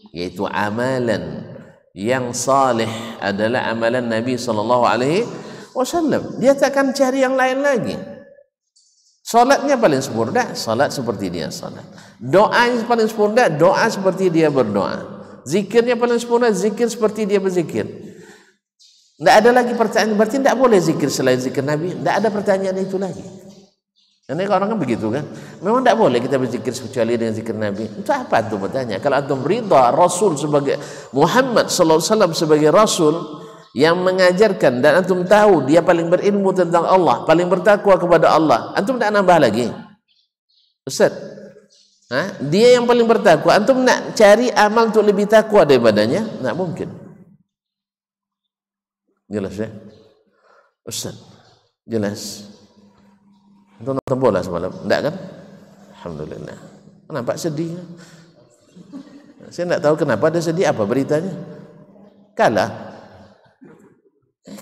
yaitu amalan yang saleh adalah amalan Nabi sallallahu alaihi wasallam. Dia tak akan cari yang lain lagi. Salatnya paling sempurna, salat seperti dia salat. Doanya paling sempurna, doa seperti dia berdoa. Zikirnya paling sempurna, zikir seperti dia berzikir. Tidak ada lagi pertanyaan, berarti tidak boleh zikir selain zikir Nabi. Tidak ada pertanyaan itu lagi. Karena orang kan begitu kan, memang tidak boleh kita berzikir kecuali dengan zikir Nabi. Itu apa antum bertanya? Kalau antum ridha Rasul sebagai Muhammad sallallahu alaihi wasallam sebagai Rasul yang mengajarkan, dan antum tahu dia paling berilmu tentang Allah, paling bertakwa kepada Allah, antum tidak nambah lagi? Ustaz, dia yang paling bertakwa, antum nak cari amal untuk lebih takwa daripadanya? Tak mungkin. Jelas ya? Ustaz, jelas. Antum nonton bola semalam? Tidak kan? Alhamdulillah. Nampak sedih. Saya tidak tahu kenapa dia sedih, apa beritanya? Kalah.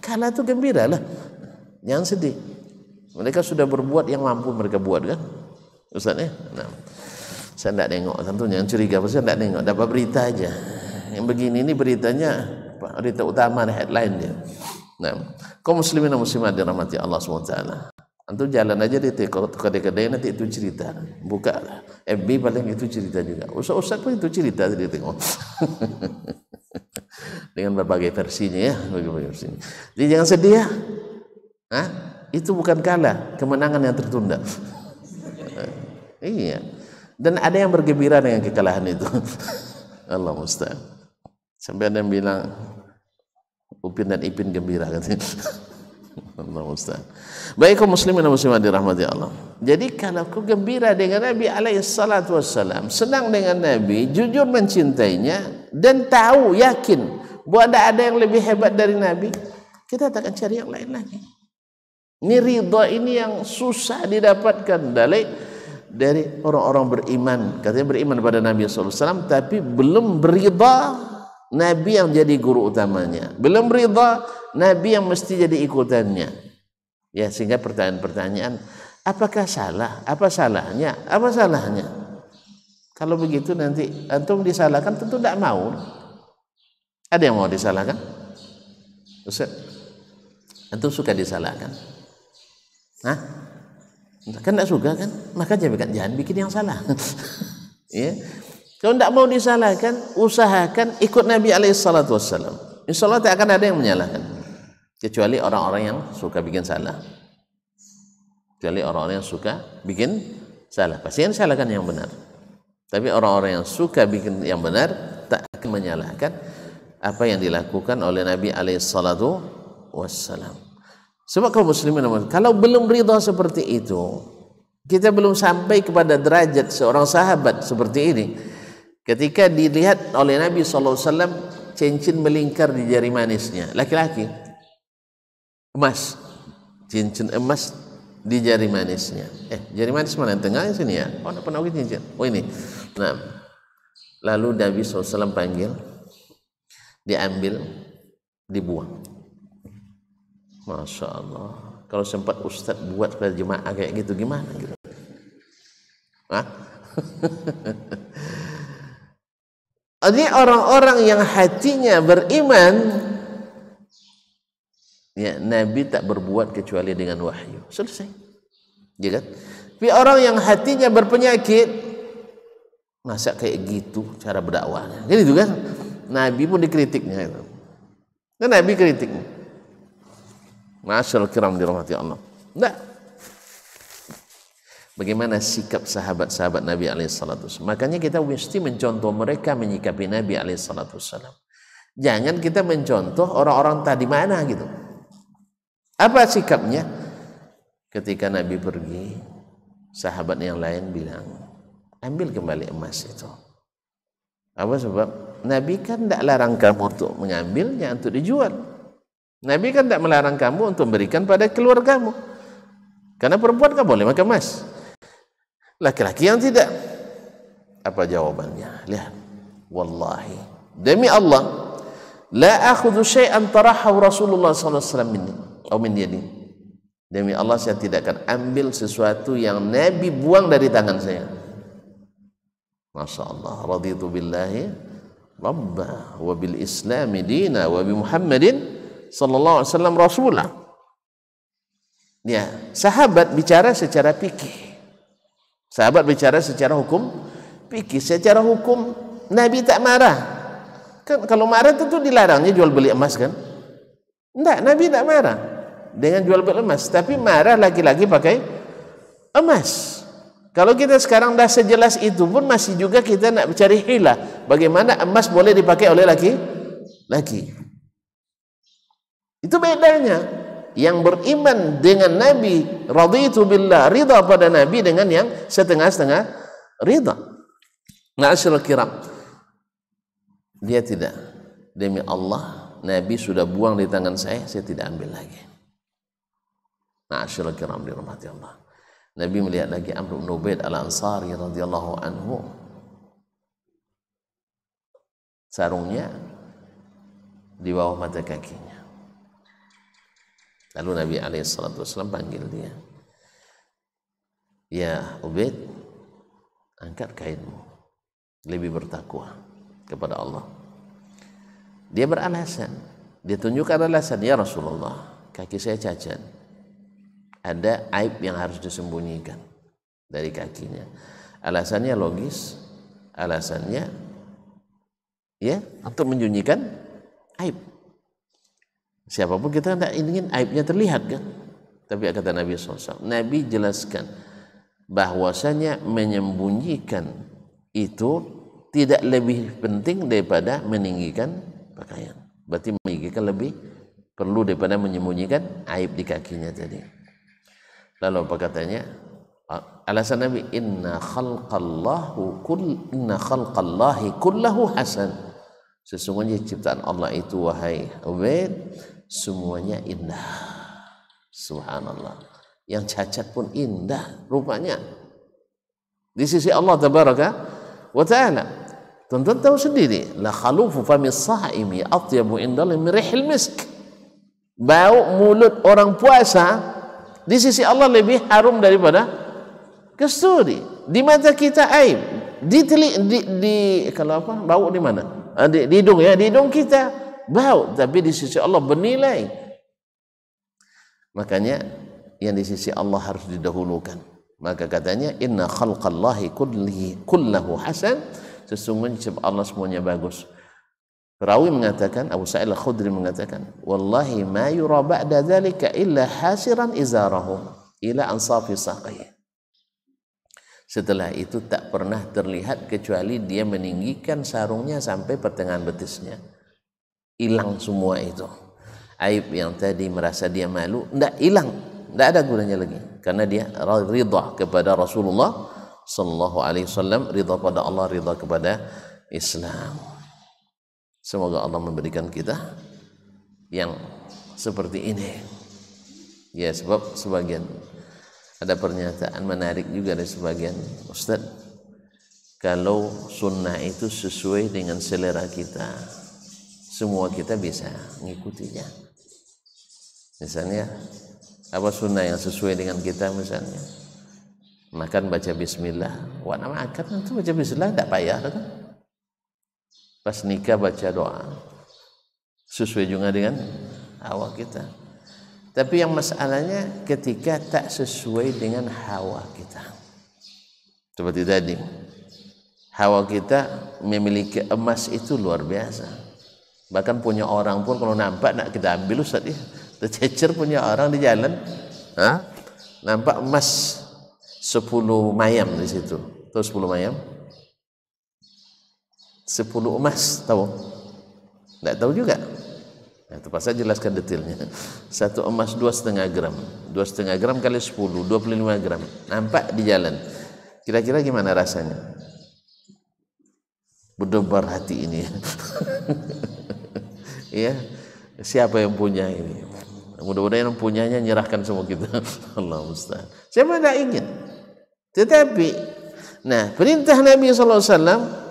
Kalah itu gembira lah. Jangan sedih. Mereka sudah berbuat yang mampu mereka buat kan? Ustaz ya? Nah, saya tidak tengok, tentunya yang curiga, saya tidak tengok, dapat berita aja. Yang begini ini beritanya berita utama, headline dia. Nah, kaum muslimin dan muslimat dirahmati Allah SWT. Antum jalan aja di kedai-kedai, nanti itu cerita. Buka FB paling itu cerita juga. Ustaz pun itu cerita dia tengok. Dengan berbagai versinya ya, berbagai versinya. Jadi jangan sedih ya. Itu bukan kalah, kemenangan yang tertunda. Iya. Dan ada yang bergembira dengan kekalahan itu. Allah musta'an. Sampai ada yang bilang Upin dan Ipin gembira katanya. Allah musta'an. Baik kaum muslimin dan muslimat dirahmati Allah. Jadi kalau kau gembira dengan Nabi alaihi salatu wassalam, senang dengan Nabi, jujur mencintainya, dan tahu, yakin bahwa tidak ada yang lebih hebat dari Nabi, kita tak akan cari yang lain lagi. Ini ridha ini yang susah didapatkan dari orang-orang beriman. Katanya beriman pada Nabi SAW, tapi belum beridha Nabi yang jadi guru utamanya, belum beridha Nabi yang mesti jadi ikutannya. Ya, sehingga pertanyaan-pertanyaan, apakah salah? Apa salahnya? Apa salahnya? Kalau begitu nanti antum disalahkan tentu tidak mau. Ada yang mau disalahkan? Ustaz, antum suka disalahkan? Hah? Kan tidak suka kan? Maka jangan bikin yang salah. Ya. Kalau tidak mau disalahkan, usahakan ikut Nabi SAW. Insya Allah tak akan ada yang menyalahkan, kecuali orang-orang yang suka bikin salah. Kecuali orang-orang yang suka bikin salah, pasti yang salahkan yang benar. Tapi orang-orang yang suka bikin yang benar tak akan menyalahkan apa yang dilakukan oleh Nabi SAW. Sebab kaum muslimin, kalau belum ridha seperti itu, kita belum sampai kepada derajat seorang sahabat seperti ini. Ketika dilihat oleh Nabi SAW cincin melingkar di jari manisnya, laki-laki, emas, cincin emas di jari manisnya. Jari manis mana? Yang tengah, yang sini ya? Oh, tidak pernah cincin. Oh, ini. Nah, lalu Nabi SAW panggil, diambil, dibuang. Masya Allah, kalau sempat Ustaz buat pada jemaah kayak gitu, gimana gitu? Hah? Ini orang-orang yang hatinya beriman, ya, Nabi tak berbuat kecuali dengan wahyu. Selesai, ya kan? Tapi orang yang hatinya berpenyakit, masa kayak gitu cara berdakwahnya? Jadi itu kan, Nabi pun dikritiknya itu. Dan Nabi kritiknya. Ma'asyarul kiram dirahmati Allah. Nah, bagaimana sikap sahabat-sahabat Nabi SAW? Makanya kita mesti mencontoh mereka menyikapi Nabi SAW. Jangan kita mencontoh orang-orang tadi mana gitu. Apa sikapnya? Ketika Nabi pergi, sahabat yang lain bilang, ambil kembali emas itu. Apa sebab? Nabi kan tidak larang kamu untuk mengambilnya untuk dijual. Nabi kan tidak melarang kamu untuk memberikan pada keluargamu, karena perempuan kan boleh makan emas, laki-laki yang tidak. Apa jawabannya? Lihat, wallahi, demi Allah, la akhudhu syai'an tarahahu Rasulullah SAW minni atau min yadi. Demi Allah, saya tidak akan ambil sesuatu yang Nabi buang dari tangan saya. Masya Allah, raditu billahi rabba wa bil islami dina wa bi Muhammadin sallallahu alaihi wasallam rasulah. Ya, sahabat bicara secara fikih. Sahabat bicara secara hukum fikih. Secara hukum Nabi tak marah. Kan kalau marah tentu dilarangnya jual beli emas kan? Enggak, Nabi tak marah dengan jual beli emas, tapi marah laki-laki pakai emas. Kalau kita sekarang dah sejelas itu pun masih juga kita nak mencari hilah. Bagaimana emas boleh dipakai oleh laki-laki? Itu bedanya. Yang beriman dengan Nabi, raditu billah, ridha pada Nabi, dengan yang setengah-setengah ridha. Ma'asyiral kiram, dia tidak, demi Allah, Nabi sudah buang di tangan saya tidak ambil lagi. Ma'asyiral kiram dirahmati Allah. Nabi melihat lagi Amr bin Ubaid al-Ansari radhiyallahu anhu, sarungnya di bawah mata kakinya. Lalu Nabi SAW panggil dia, ya Ubaid, angkat kainmu, lebih bertakwa kepada Allah. Dia beralasan, dia tunjukkan alasan, ya Rasulullah, kaki saya cacat, ada aib yang harus disembunyikan dari kakinya. Alasannya logis, alasannya ya untuk menyembunyikan aib. Siapapun kita tidak ingin aibnya terlihat kan? Tapi kata Nabi SAW, Nabi jelaskan bahwasanya menyembunyikan itu tidak lebih penting daripada meninggikan pakaian. Berarti meninggikan lebih perlu daripada menyembunyikan aib di kakinya tadi. Lalu apa katanya? Alasan Nabi, inna khalqallahi kullahu hasan. Sesungguhnya ciptaan Allah itu, wahai Ubaid, semuanya indah. Subhanallah. Yang cacat pun indah rupanya di sisi Allah tabaraka wa ta'ala. Tuan-tuan tahu sendiri, la khalufu fami shaimi atyabu indallahi min rihil misk. Bau mulut orang puasa di sisi Allah lebih harum daripada kasturi. Di mata kita aib, di kalau apa? Bau di mana? di hidung ya, di hidung kita bau, tapi di sisi Allah bernilai. Makanya yang di sisi Allah harus didahulukan. Maka katanya inna khalqallahi kullahu hasan, sesungguhnya cipta Allah semuanya bagus. Perawi mengatakan, Abu Sa'id Al-Khudri mengatakan, wallahi ma yura ba'da dzalika illa hasiran izarahu ila ansafi saqih. Setelah itu tak pernah terlihat kecuali dia meninggikan sarungnya sampai pertengahan betisnya. Hilang semua itu. Aib yang tadi merasa dia malu, tidak hilang, tidak ada gunanya lagi. Karena dia ridha kepada Rasulullah sallallahu alaihi wasallam, ridha pada Allah, ridha kepada Islam. Semoga Allah memberikan kita yang seperti ini. Ya, sebab sebagian ada pernyataan menarik juga dari sebagian Ustaz, kalau sunnah itu sesuai dengan selera kita, semua kita bisa mengikutinya. Misalnya apa sunnah yang sesuai dengan kita, misalnya makan baca bismillah, makan itu baca bismillah tidak payah kan? Pas nikah baca doa, sesuai juga dengan hawa kita. Tapi yang masalahnya ketika tak sesuai dengan hawa kita. Seperti tadi, hawa kita memiliki emas itu luar biasa. Bahkan punya orang pun kalau nampak nak kita ambil Ustaz ya, tercecer punya orang di jalan, nampak emas 10 mayam di situ. Tahu 10 mayam? 10 emas, tahu? Tidak tahu juga. Nah, itu pas saya jelaskan detailnya. 1 emas 2,5 gram. 2,5 gram kali 10, 25 gram. Nampak di jalan. Kira-kira gimana rasanya? Berdebar hati ini. Ya, siapa yang punya ini? Mudah-mudahan yang punyanya nyerahkan semua kita. Allah musta'an. Siapa tidak ingin? Tetapi, nah perintah Nabi SAW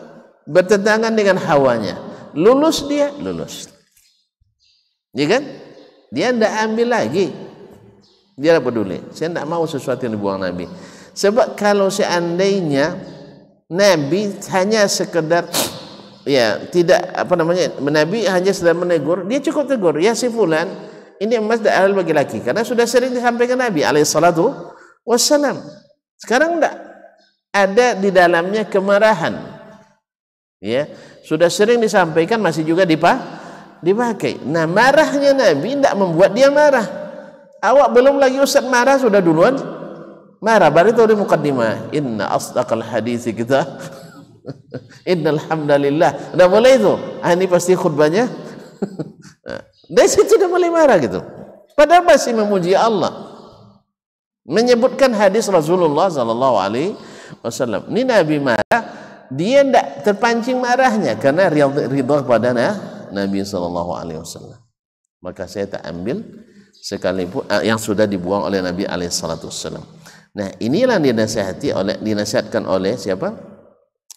bertentangan dengan hawanya. Lulus dia, lulus. Ya kan? Dia tidak ambil lagi. Dia tidak peduli. Saya tidak mau sesuatu yang dibuang Nabi. Sebab kalau seandainya Nabi hanya sekedar ya tidak Nabi hanya sedang menegur, dia cukup tegur, ya si fulan, ini emas tidak halal bagi laki, karena sudah sering disampaikan Nabi alaihi salatu wassalam. Sekarang tidak ada di dalamnya kemarahan. Ya, sudah sering disampaikan, masih juga dipakai. Nah, marahnya Nabi tidak membuat dia marah. Awak belum lagi Ustaz marah, sudah duluan marah. Baru itu di mukaddimah, inna asdaqal hadits kita innal hamdalillah. Sudah mulai itu. Ini pasti khutbahnya. Dari situ sudah mulai marah gitu. Padahal masih memuji Allah, menyebutkan hadis Rasulullah sallallahu alaihi wasallam. Ini Nabi marah, dia tidak terpancing marahnya karena ridha kepada Nabi sallallahu alaihi wasallam. Maka saya tak ambil sekalipun yang sudah dibuang oleh Nabi alaihi salatu wasallam. Nah, inilah dinasihatkan oleh siapa?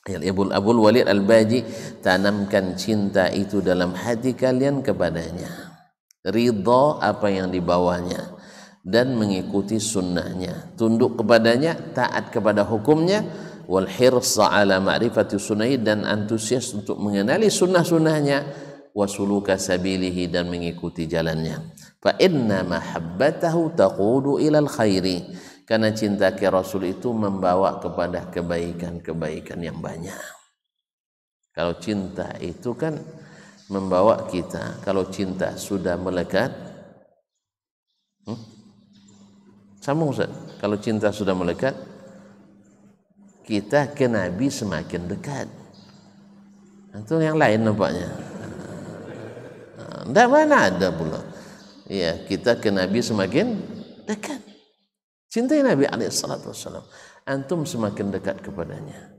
Abul Walid Al-Baji, tanamkan cinta itu dalam hati kalian kepadanya, ridha apa yang dibawanya dan mengikuti sunnahnya, tunduk kepadanya, taat kepada hukumnya, wal hirsa ala ma'rifati sunnahi, dan antusias untuk mengenali sunnah-sunnahnya, wasuluka sabilihi, dan mengikuti jalannya. Fa inna mahabbatahu taqudu ilal khairi, karena cinta ke Rasul itu membawa kepada kebaikan-kebaikan yang banyak. Kalau cinta itu kan membawa kita, kalau cinta sudah melekat, sambung Ustaz, kalau cinta sudah melekat, kita ke Nabi semakin dekat. Itu yang lain nampaknya. Tidak mana ada pula. Ya, kita ke Nabi semakin dekat. Cintai Nabi alaihissalam, antum semakin dekat kepadanya.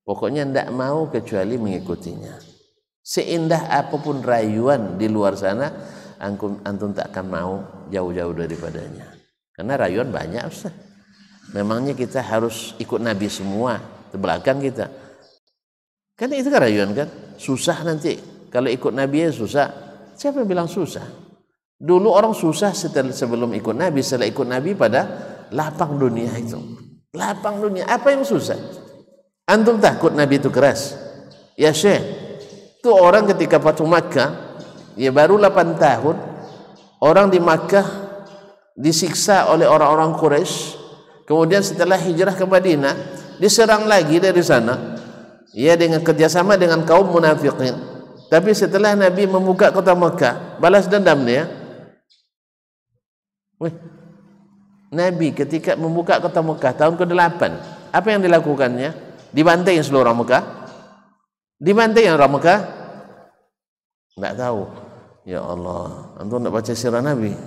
Pokoknya tidak mau kecuali mengikutinya. Seindah apapun rayuan di luar sana, antum tak akan mau jauh-jauh daripadanya. Karena rayuan banyak Ustaz. Memangnya kita harus ikut Nabi semua, terbelakang kita. Kan itu kan rayuan kan? Susah nanti. Kalau ikut Nabi ya susah. Siapa yang bilang susah? Dulu orang susah sebelum ikut Nabi, setelah ikut Nabi pada lapang dunia itu. Lapang dunia, apa yang susah? Antum takut Nabi itu keras? Ya Syekh, Itu orang ketika Fatu Makkah, ya baru 8 tahun, orang di Makkah disiksa oleh orang-orang Quraisy. Kemudian setelah hijrah ke Madinah, diserang lagi dari sana, ya dengan kerjasama dengan kaum munafikin. Tapi setelah Nabi membuka kota Makkah, balas dendam dia. Nabi ketika membuka kota Makkah tahun ke-8, apa yang dilakukannya? Dibantai seluruh orang Makkah. Dibantai orang Makkah. Tidak tahu. Ya Allah, antum nak baca sirah Nabi.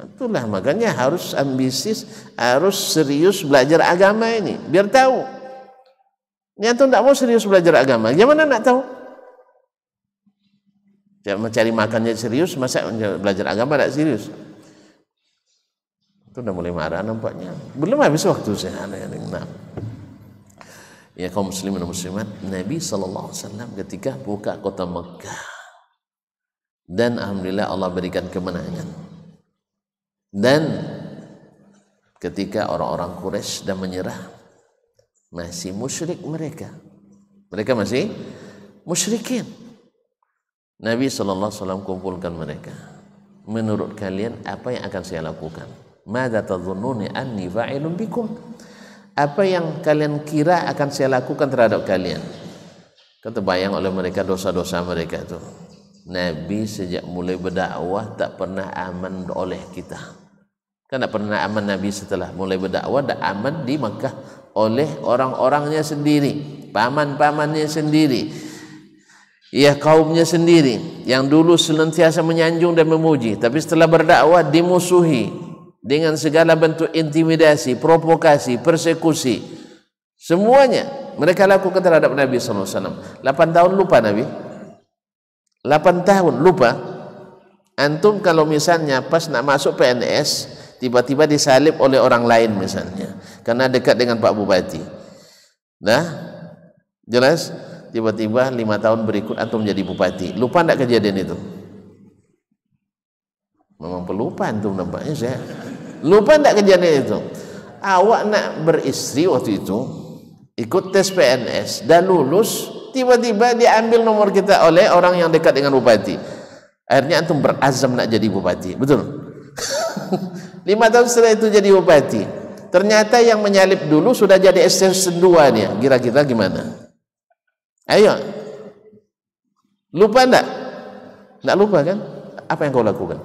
Itulah makanya harus ambisius, harus serius belajar agama ini, biar tahu. Ini antum tidak mau serius belajar agama, gimana nak tahu? Mencari makannya serius, masa belajar agama tidak serius? Itu sudah mulai marah nampaknya. Belum habis waktu saya. Ya kaum muslimin dan muslimat, Nabi SAW ketika buka kota Mekah, dan alhamdulillah Allah berikan kemenangan. Dan ketika orang-orang Quraisy sudah menyerah, masih musyrik mereka. Mereka masih musyrikin. Nabi SAW kumpulkan mereka. Menurut kalian apa yang akan saya lakukan? Madza tadhunnuni anni fa'ilun bikum? Apa yang kalian kira akan saya lakukan terhadap kalian? Terbayang oleh mereka dosa-dosa mereka itu. Nabi sejak mulai berdakwah tak pernah aman oleh kita. Kan tak pernah aman Nabi setelah mulai berdakwah, tak aman di Makkah oleh orang-orangnya sendiri, paman-pamannya sendiri, ya kaumnya sendiri yang dulu senantiasa menyanjung dan memuji, tapi setelah berdakwah dimusuhi dengan segala bentuk intimidasi, provokasi, persekusi. Semuanya mereka lakukan terhadap Nabi SAW. 8 tahun lupa Nabi. 8 tahun lupa. Antum kalau misalnya pas nak masuk PNS, tiba-tiba disalib oleh orang lain misalnya, karena dekat dengan Pak Bupati. Nah, jelas tiba-tiba 5 tahun berikut antum jadi bupati. Lupa enggak kejadian itu? Memang pelupa antum nampaknya saya. Lupa enggak kejadian itu? Awak nak beristri waktu itu, ikut tes PNS dan lulus, tiba-tiba diambil nomor kita oleh orang yang dekat dengan bupati. Akhirnya antum berazam nak jadi bupati, betul? 5 tahun setelah itu jadi bupati. Ternyata yang menyalip dulu sudah jadi extension 2 dia. Kira-kira gimana? Ayo. Lupa enggak? Enggak lupa kan? Apa yang kau lakukan?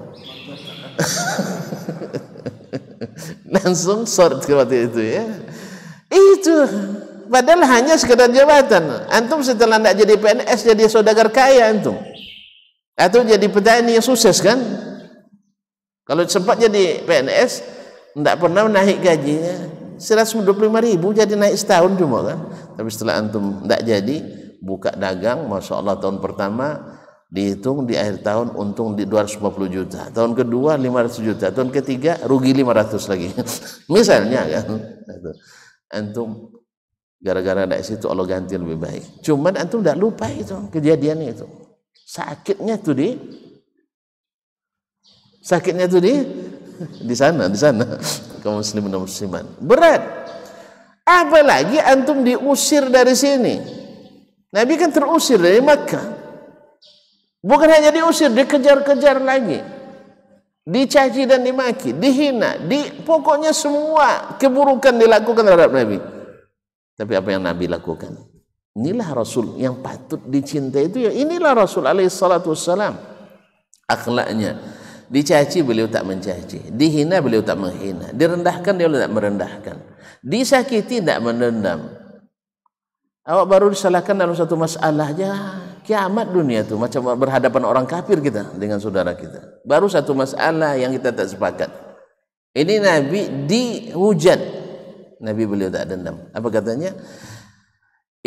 Langsung short seperti itu ya. Itu padahal hanya sekedar jabatan. Antum setelah enggak jadi PNS jadi saudagar kaya antum. Atau jadi petani yang sukses kan? Kalau sempat jadi PNS enggak pernah naik gajinya 125.000 jadi naik setahun cuma kan. Tapi setelah antum enggak jadi, buka dagang, Masya Allah tahun pertama dihitung di akhir tahun untung di 250 juta, tahun kedua 500 juta, tahun ketiga rugi 500 lagi. Misalnya kan. Antum gara-gara dari situ Allah ganti lebih baik. Cuman antum enggak lupa itu kejadiannya itu. Sakitnya tuh di sana kaum muslimin dan muslimat. Berat. Apalagi antum diusir dari sini. Nabi kan terusir dari Makkah. Bukan hanya diusir, dikejar-kejar lagi. Dicaci dan dimaki, dihina, pokoknya semua keburukan dilakukan terhadap Nabi. Tapi apa yang Nabi lakukan? Inilah Rasul yang patut dicintai itu ya. Inilah Rasul alaihi salatu wassalam. Akhlaknya. Dicaci beliau tak mencaci, dihina beliau tak menghina, direndahkan beliau tak merendahkan, disakiti tak mendendam. Awak baru disalahkan dalam satu masalah aja, kiamat dunia tu macam berhadapan orang kafir kita dengan saudara kita. Baru satu masalah yang kita tak sepakat. Ini Nabi dihujat, Nabi beliau tak dendam. Apa katanya?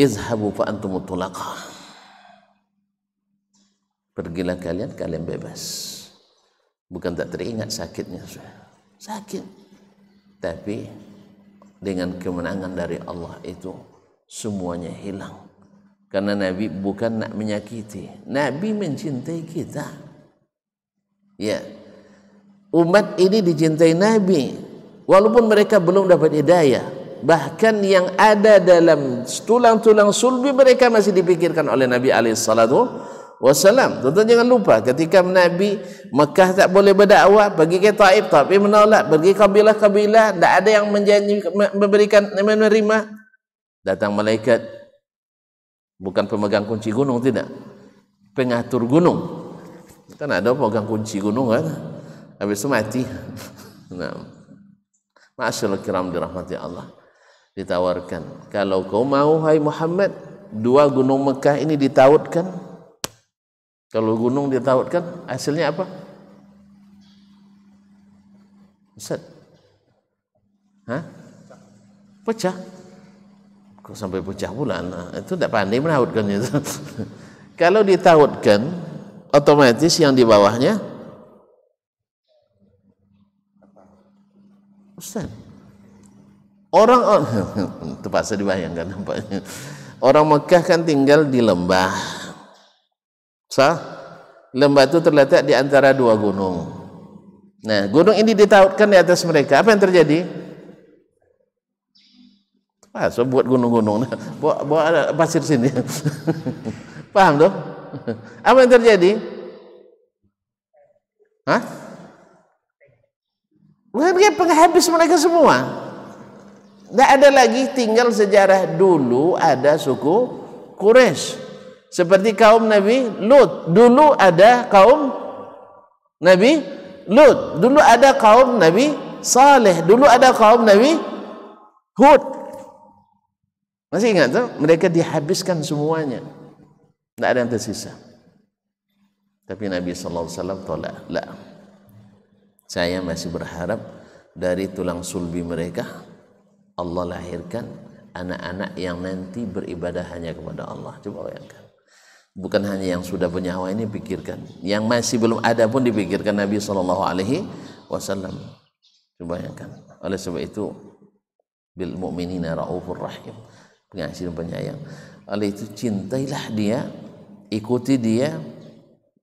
Izhabu fa antum tulaqa. Pergilah kalian bebas. Bukan tak teringat sakitnya, sakit, tapi dengan kemenangan dari Allah itu semuanya hilang. Karena Nabi bukan nak menyakiti, Nabi mencintai kita. Ya, umat ini dicintai Nabi, walaupun mereka belum dapat hidayah, bahkan yang ada dalam tulang-tulang sulbi mereka masih dipikirkan oleh Nabi SAW. Tuan-tuan jangan lupa ketika Nabi Mekah tak boleh berdakwah, pergi ke Taif, Taif menolak, pergi kabilah-kabilah, tak ada yang menjanji memberikan menerima. Datang malaikat, bukan pemegang kunci gunung, tidak, pengatur gunung. Kan ada pemegang kunci gunung kan, habis itu mati. Nah, ma'asyiral kiram dirahmati Allah, ditawarkan, kalau kau mau hai Muhammad, 2 gunung Mekah ini ditautkan. Kalau gunung ditautkan, hasilnya apa? Ustaz? Hah? Pecah. Kok sampai pecah pula? Nah, itu tidak pandai menautkan itu. Kalau ditautkan, otomatis yang di bawahnya Ustaz, orang terpaksa dibayangkan nampaknya. Orang Mekah kan tinggal di lembah. Sah? Lembah itu terletak di antara 2 gunung. Nah, gunung ini ditautkan di atas mereka. Apa yang terjadi? So buat gunung-gunung, bawa pasir sini. Paham tuh? Apa yang terjadi? Hah? Mereka penghabis mereka semua. Tidak ada lagi tinggal sejarah dulu ada suku Quraisy seperti kaum Nabi Lut. Dulu ada kaum Nabi Lut. Dulu ada kaum Nabi Saleh. Dulu ada kaum Nabi Hud. Masih ingat tuh? Mereka dihabiskan semuanya. Tidak ada yang tersisa. Tapi Nabi SAW tolak. La. Saya masih berharap dari tulang sulbi mereka Allah lahirkan anak-anak yang nanti beribadah hanya kepada Allah. Coba bayangkan. Bukan hanya yang sudah bernyawa ini pikirkan, yang masih belum ada pun dipikirkan Nabi SAW. Coba bayangkan. Oleh sebab itu, bil mu'minina raufur rahim, pengasih dan penyayang. Oleh itu cintailah dia, ikuti dia,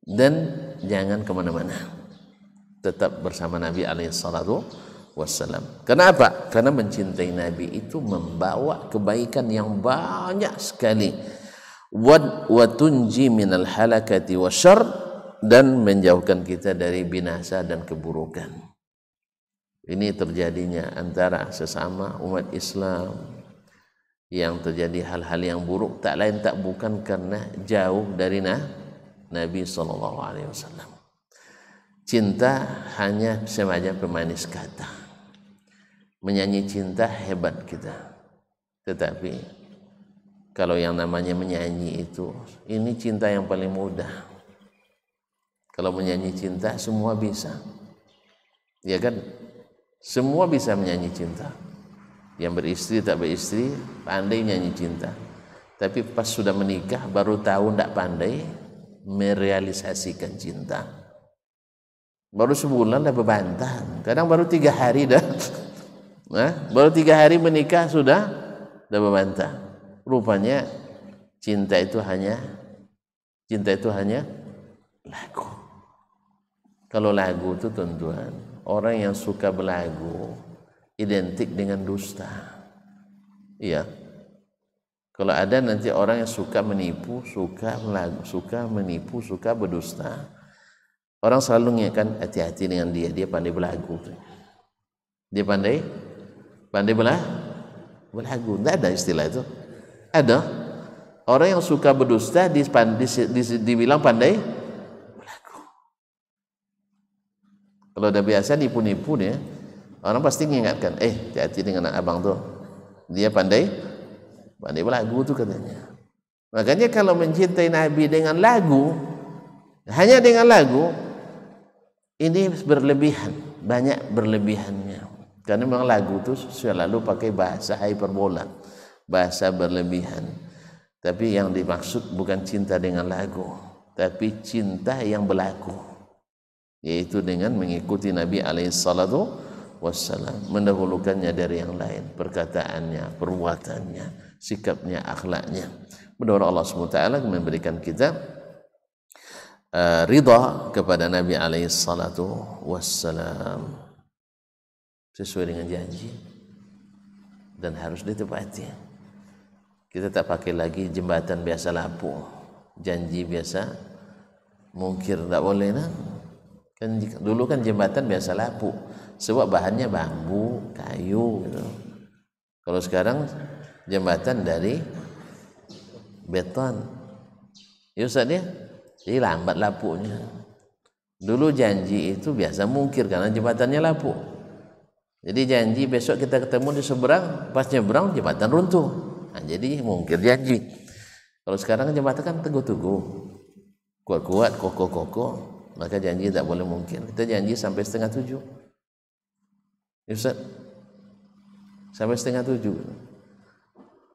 dan jangan kemana-mana. Tetap bersama Nabi SAW. Kenapa? Karena mencintai Nabi itu membawa kebaikan yang banyak sekali. Wa tunji minal halakati wasyarr, dan menjauhkan kita dari binasa dan keburukan. Ini terjadinya antara sesama umat Islam yang terjadi hal-hal yang buruk tak lain tak bukan karena jauh dari Nabi SAW. Cinta hanya semacam pemanis kata. Menyanyi cinta hebat kita. Tetapi kalau yang namanya menyanyi itu, ini cinta yang paling mudah. Kalau menyanyi cinta semua bisa. Ya kan? Semua bisa menyanyi cinta. Yang beristri tak beristri pandai menyanyi cinta. Tapi pas sudah menikah baru tahu tak pandai merealisasikan cinta. Baru sebulan dah berbantah, kadang baru 3 hari dah. Baru 3 hari menikah sudah dah berbantah. Rupanya cinta itu hanya lagu. Kalau lagu itu tuan-tuan, orang yang suka berlagu identik dengan dusta. Iya. Kalau ada nanti orang yang suka menipu, suka melagu, suka menipu, suka berdusta, orang selalu mengingatkan hati-hati dengan dia. Dia pandai berlagu. Dia pandai berlagu. Tidak ada istilah itu. Ada orang yang suka berdusta dibilang pandai berlagu. Kalau udah biasa nipu-nipu dia, orang pasti mengingatkan, hati-hati dengan abang tuh. Dia pandai berlagu tuh katanya. Makanya kalau mencintai Nabi dengan lagu, hanya dengan lagu, ini berlebihan, banyak berlebihannya. Karena memang lagu itu selalu pakai bahasa hiperbola, bahasa berlebihan. Tapi yang dimaksud bukan cinta dengan lagu, tapi cinta yang berlaku, yaitu dengan mengikuti Nabi SAW, mendahulukannya dari yang lain, perkataannya, perbuatannya, sikapnya, akhlaknya. Mudah-mudahan Allah SWT memberikan kita ridha kepada Nabi SAW sesuai dengan janji. dan harus ditepati. Kita tak pakai lagi jembatan biasa lapuk, janji biasa mungkir, tak boleh nah. Kan dulu kan jembatan biasa lapuk sebab bahannya bambu, kayu gitu. Kalau sekarang jembatan dari beton. Ya Ustaz ya, jadi lambat lapuknya. Dulu janji itu biasa mungkir karena jembatannya lapuk. Jadi janji besok kita ketemu di seberang, pas nyebrang jembatan runtuh. Nah, jadi mungkir janji. Kalau sekarang jembatan kan teguh-teguh, kuat-kuat, kokoh-kokoh, maka janji tak boleh mungkir. Kita janji sampai 6:30. Ya Ustaz, sampai 6:30.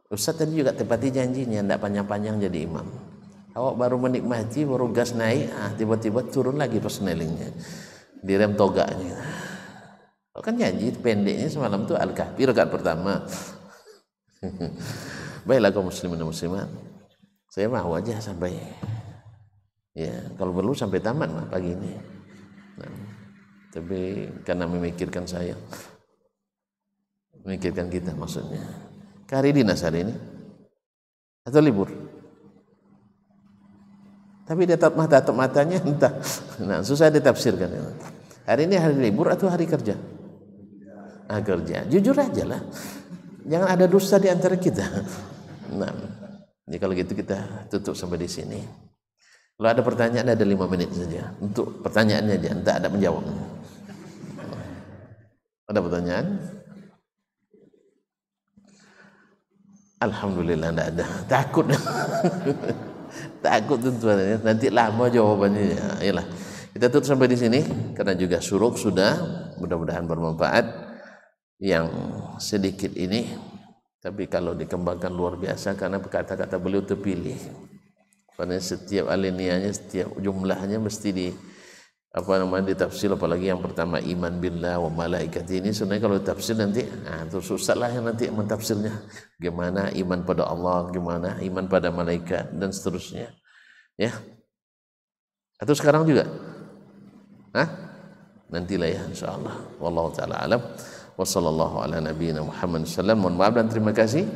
Ustaz tadi juga tepati janjinya, tidak panjang-panjang jadi imam. Awak baru menikmati, baru gas naik, tiba-tiba turun lagi persnelingnya, direm toganya. Kan janji pendeknya semalam tuh Al-Kahfi rakaat pertama. Baiklah kaum muslimin dan muslimat, saya mau aja sampai, ya kalau perlu sampai tamat mah pagi ini. Nah, tapi karena memikirkan saya, memikirkan kita maksudnya. Hari dinas hari ini atau libur? Tapi dia tatap matanya entah. Nah, susah ditafsirkan. Hari ini hari libur atau hari kerja? Kerja. Jujur aja lah. Jangan ada dusta di antara kita. Nah, jadi kalau gitu kita tutup sampai di sini. Kalau ada pertanyaan ada 5 menit saja. Untuk pertanyaannya aja, entah ada menjawabnya. Ada pertanyaan? Alhamdulillah tidak ada. Takut. Takut tentunya, nanti lama jawabannya. Ya, iyalah. Kita tutup sampai di sini karena juga syuruk sudah, mudah-mudahan bermanfaat yang sedikit ini. Tapi kalau dikembangkan luar biasa karena kata-kata beliau terpilih. Karena setiap alinianya, setiap jumlahnya mesti ditafsir, apalagi yang pertama iman billah wa malaikati ini sebenarnya kalau ditafsir nanti terus susah lah yang nanti mentafsirnya, gimana iman pada Allah, gimana iman pada malaikat dan seterusnya ya. Atau sekarang juga nantilah ya insyaallah. Wallahu taala alam wa sallallahu ala nabiyyina Muhammad sallam. Mohon maaf dan terima kasih,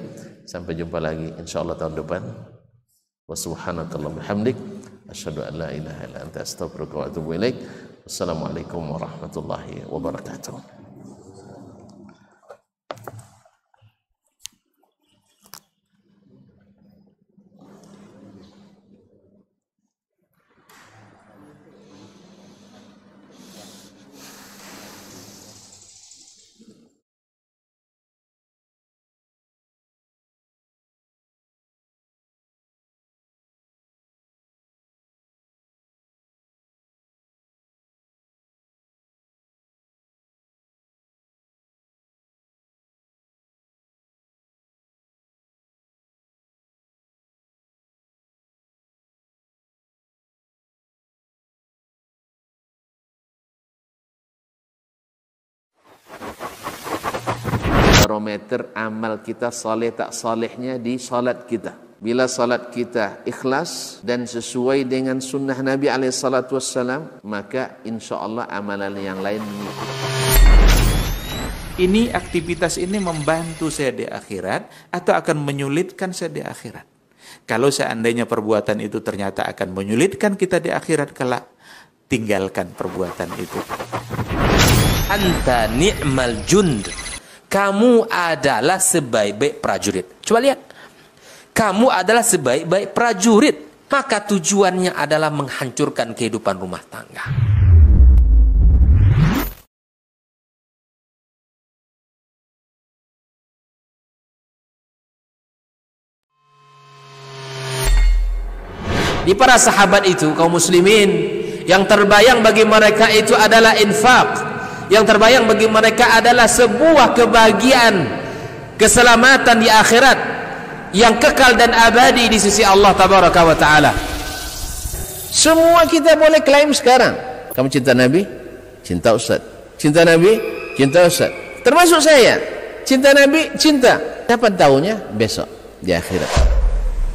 sampai jumpa lagi insyaallah tahun depan. Wa subhanakallahumma bihamdik asyhadu an la ilaha illa anta astaghfiruka wa atubu ilaik. Wassalamualaikum warahmatullahi wabarakatuh. Barometer amal kita saleh tak salehnya di salat kita. Bila salat kita ikhlas dan sesuai dengan sunnah Nabi SAW, maka insya Allah amalan yang lain mengikuti. Ini aktivitas ini membantu saya di akhirat atau akan menyulitkan saya di akhirat? Kalau seandainya perbuatan itu ternyata akan menyulitkan kita di akhirat kelak, tinggalkan perbuatan itu. Anta ni'mal jund. Kamu adalah sebaik-baik prajurit. Coba lihat. Kamu adalah sebaik-baik prajurit. Maka tujuannya adalah menghancurkan kehidupan rumah tangga. Di para sahabat itu, kaum muslimin, yang terbayang bagi mereka itu adalah infak. Yang terbayang bagi mereka adalah sebuah kebahagiaan, keselamatan di akhirat yang kekal dan abadi di sisi Allah Tabaraka wa Ta'ala. Semua kita boleh klaim sekarang. Kamu cinta Nabi, cinta Ustaz. Cinta Nabi, cinta Ustaz. Termasuk saya. Cinta Nabi, cinta. Kapan tahunya? Besok di akhirat.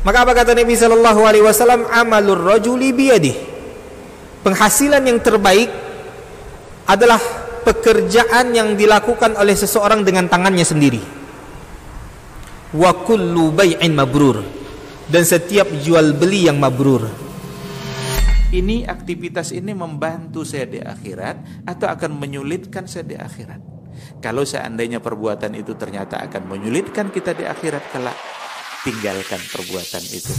Maka apa kata Nabi SAW? Amalur rajuli biyadih. Penghasilan yang terbaik adalah pekerjaan yang dilakukan oleh seseorang dengan tangannya sendiri. wa kullu bai'in mabrur, dan setiap jual beli yang mabrur. Ini aktivitas ini membantu saya di akhirat atau akan menyulitkan saya di akhirat? Kalau seandainya perbuatan itu ternyata akan menyulitkan kita di akhirat kelak, tinggalkan perbuatan itu.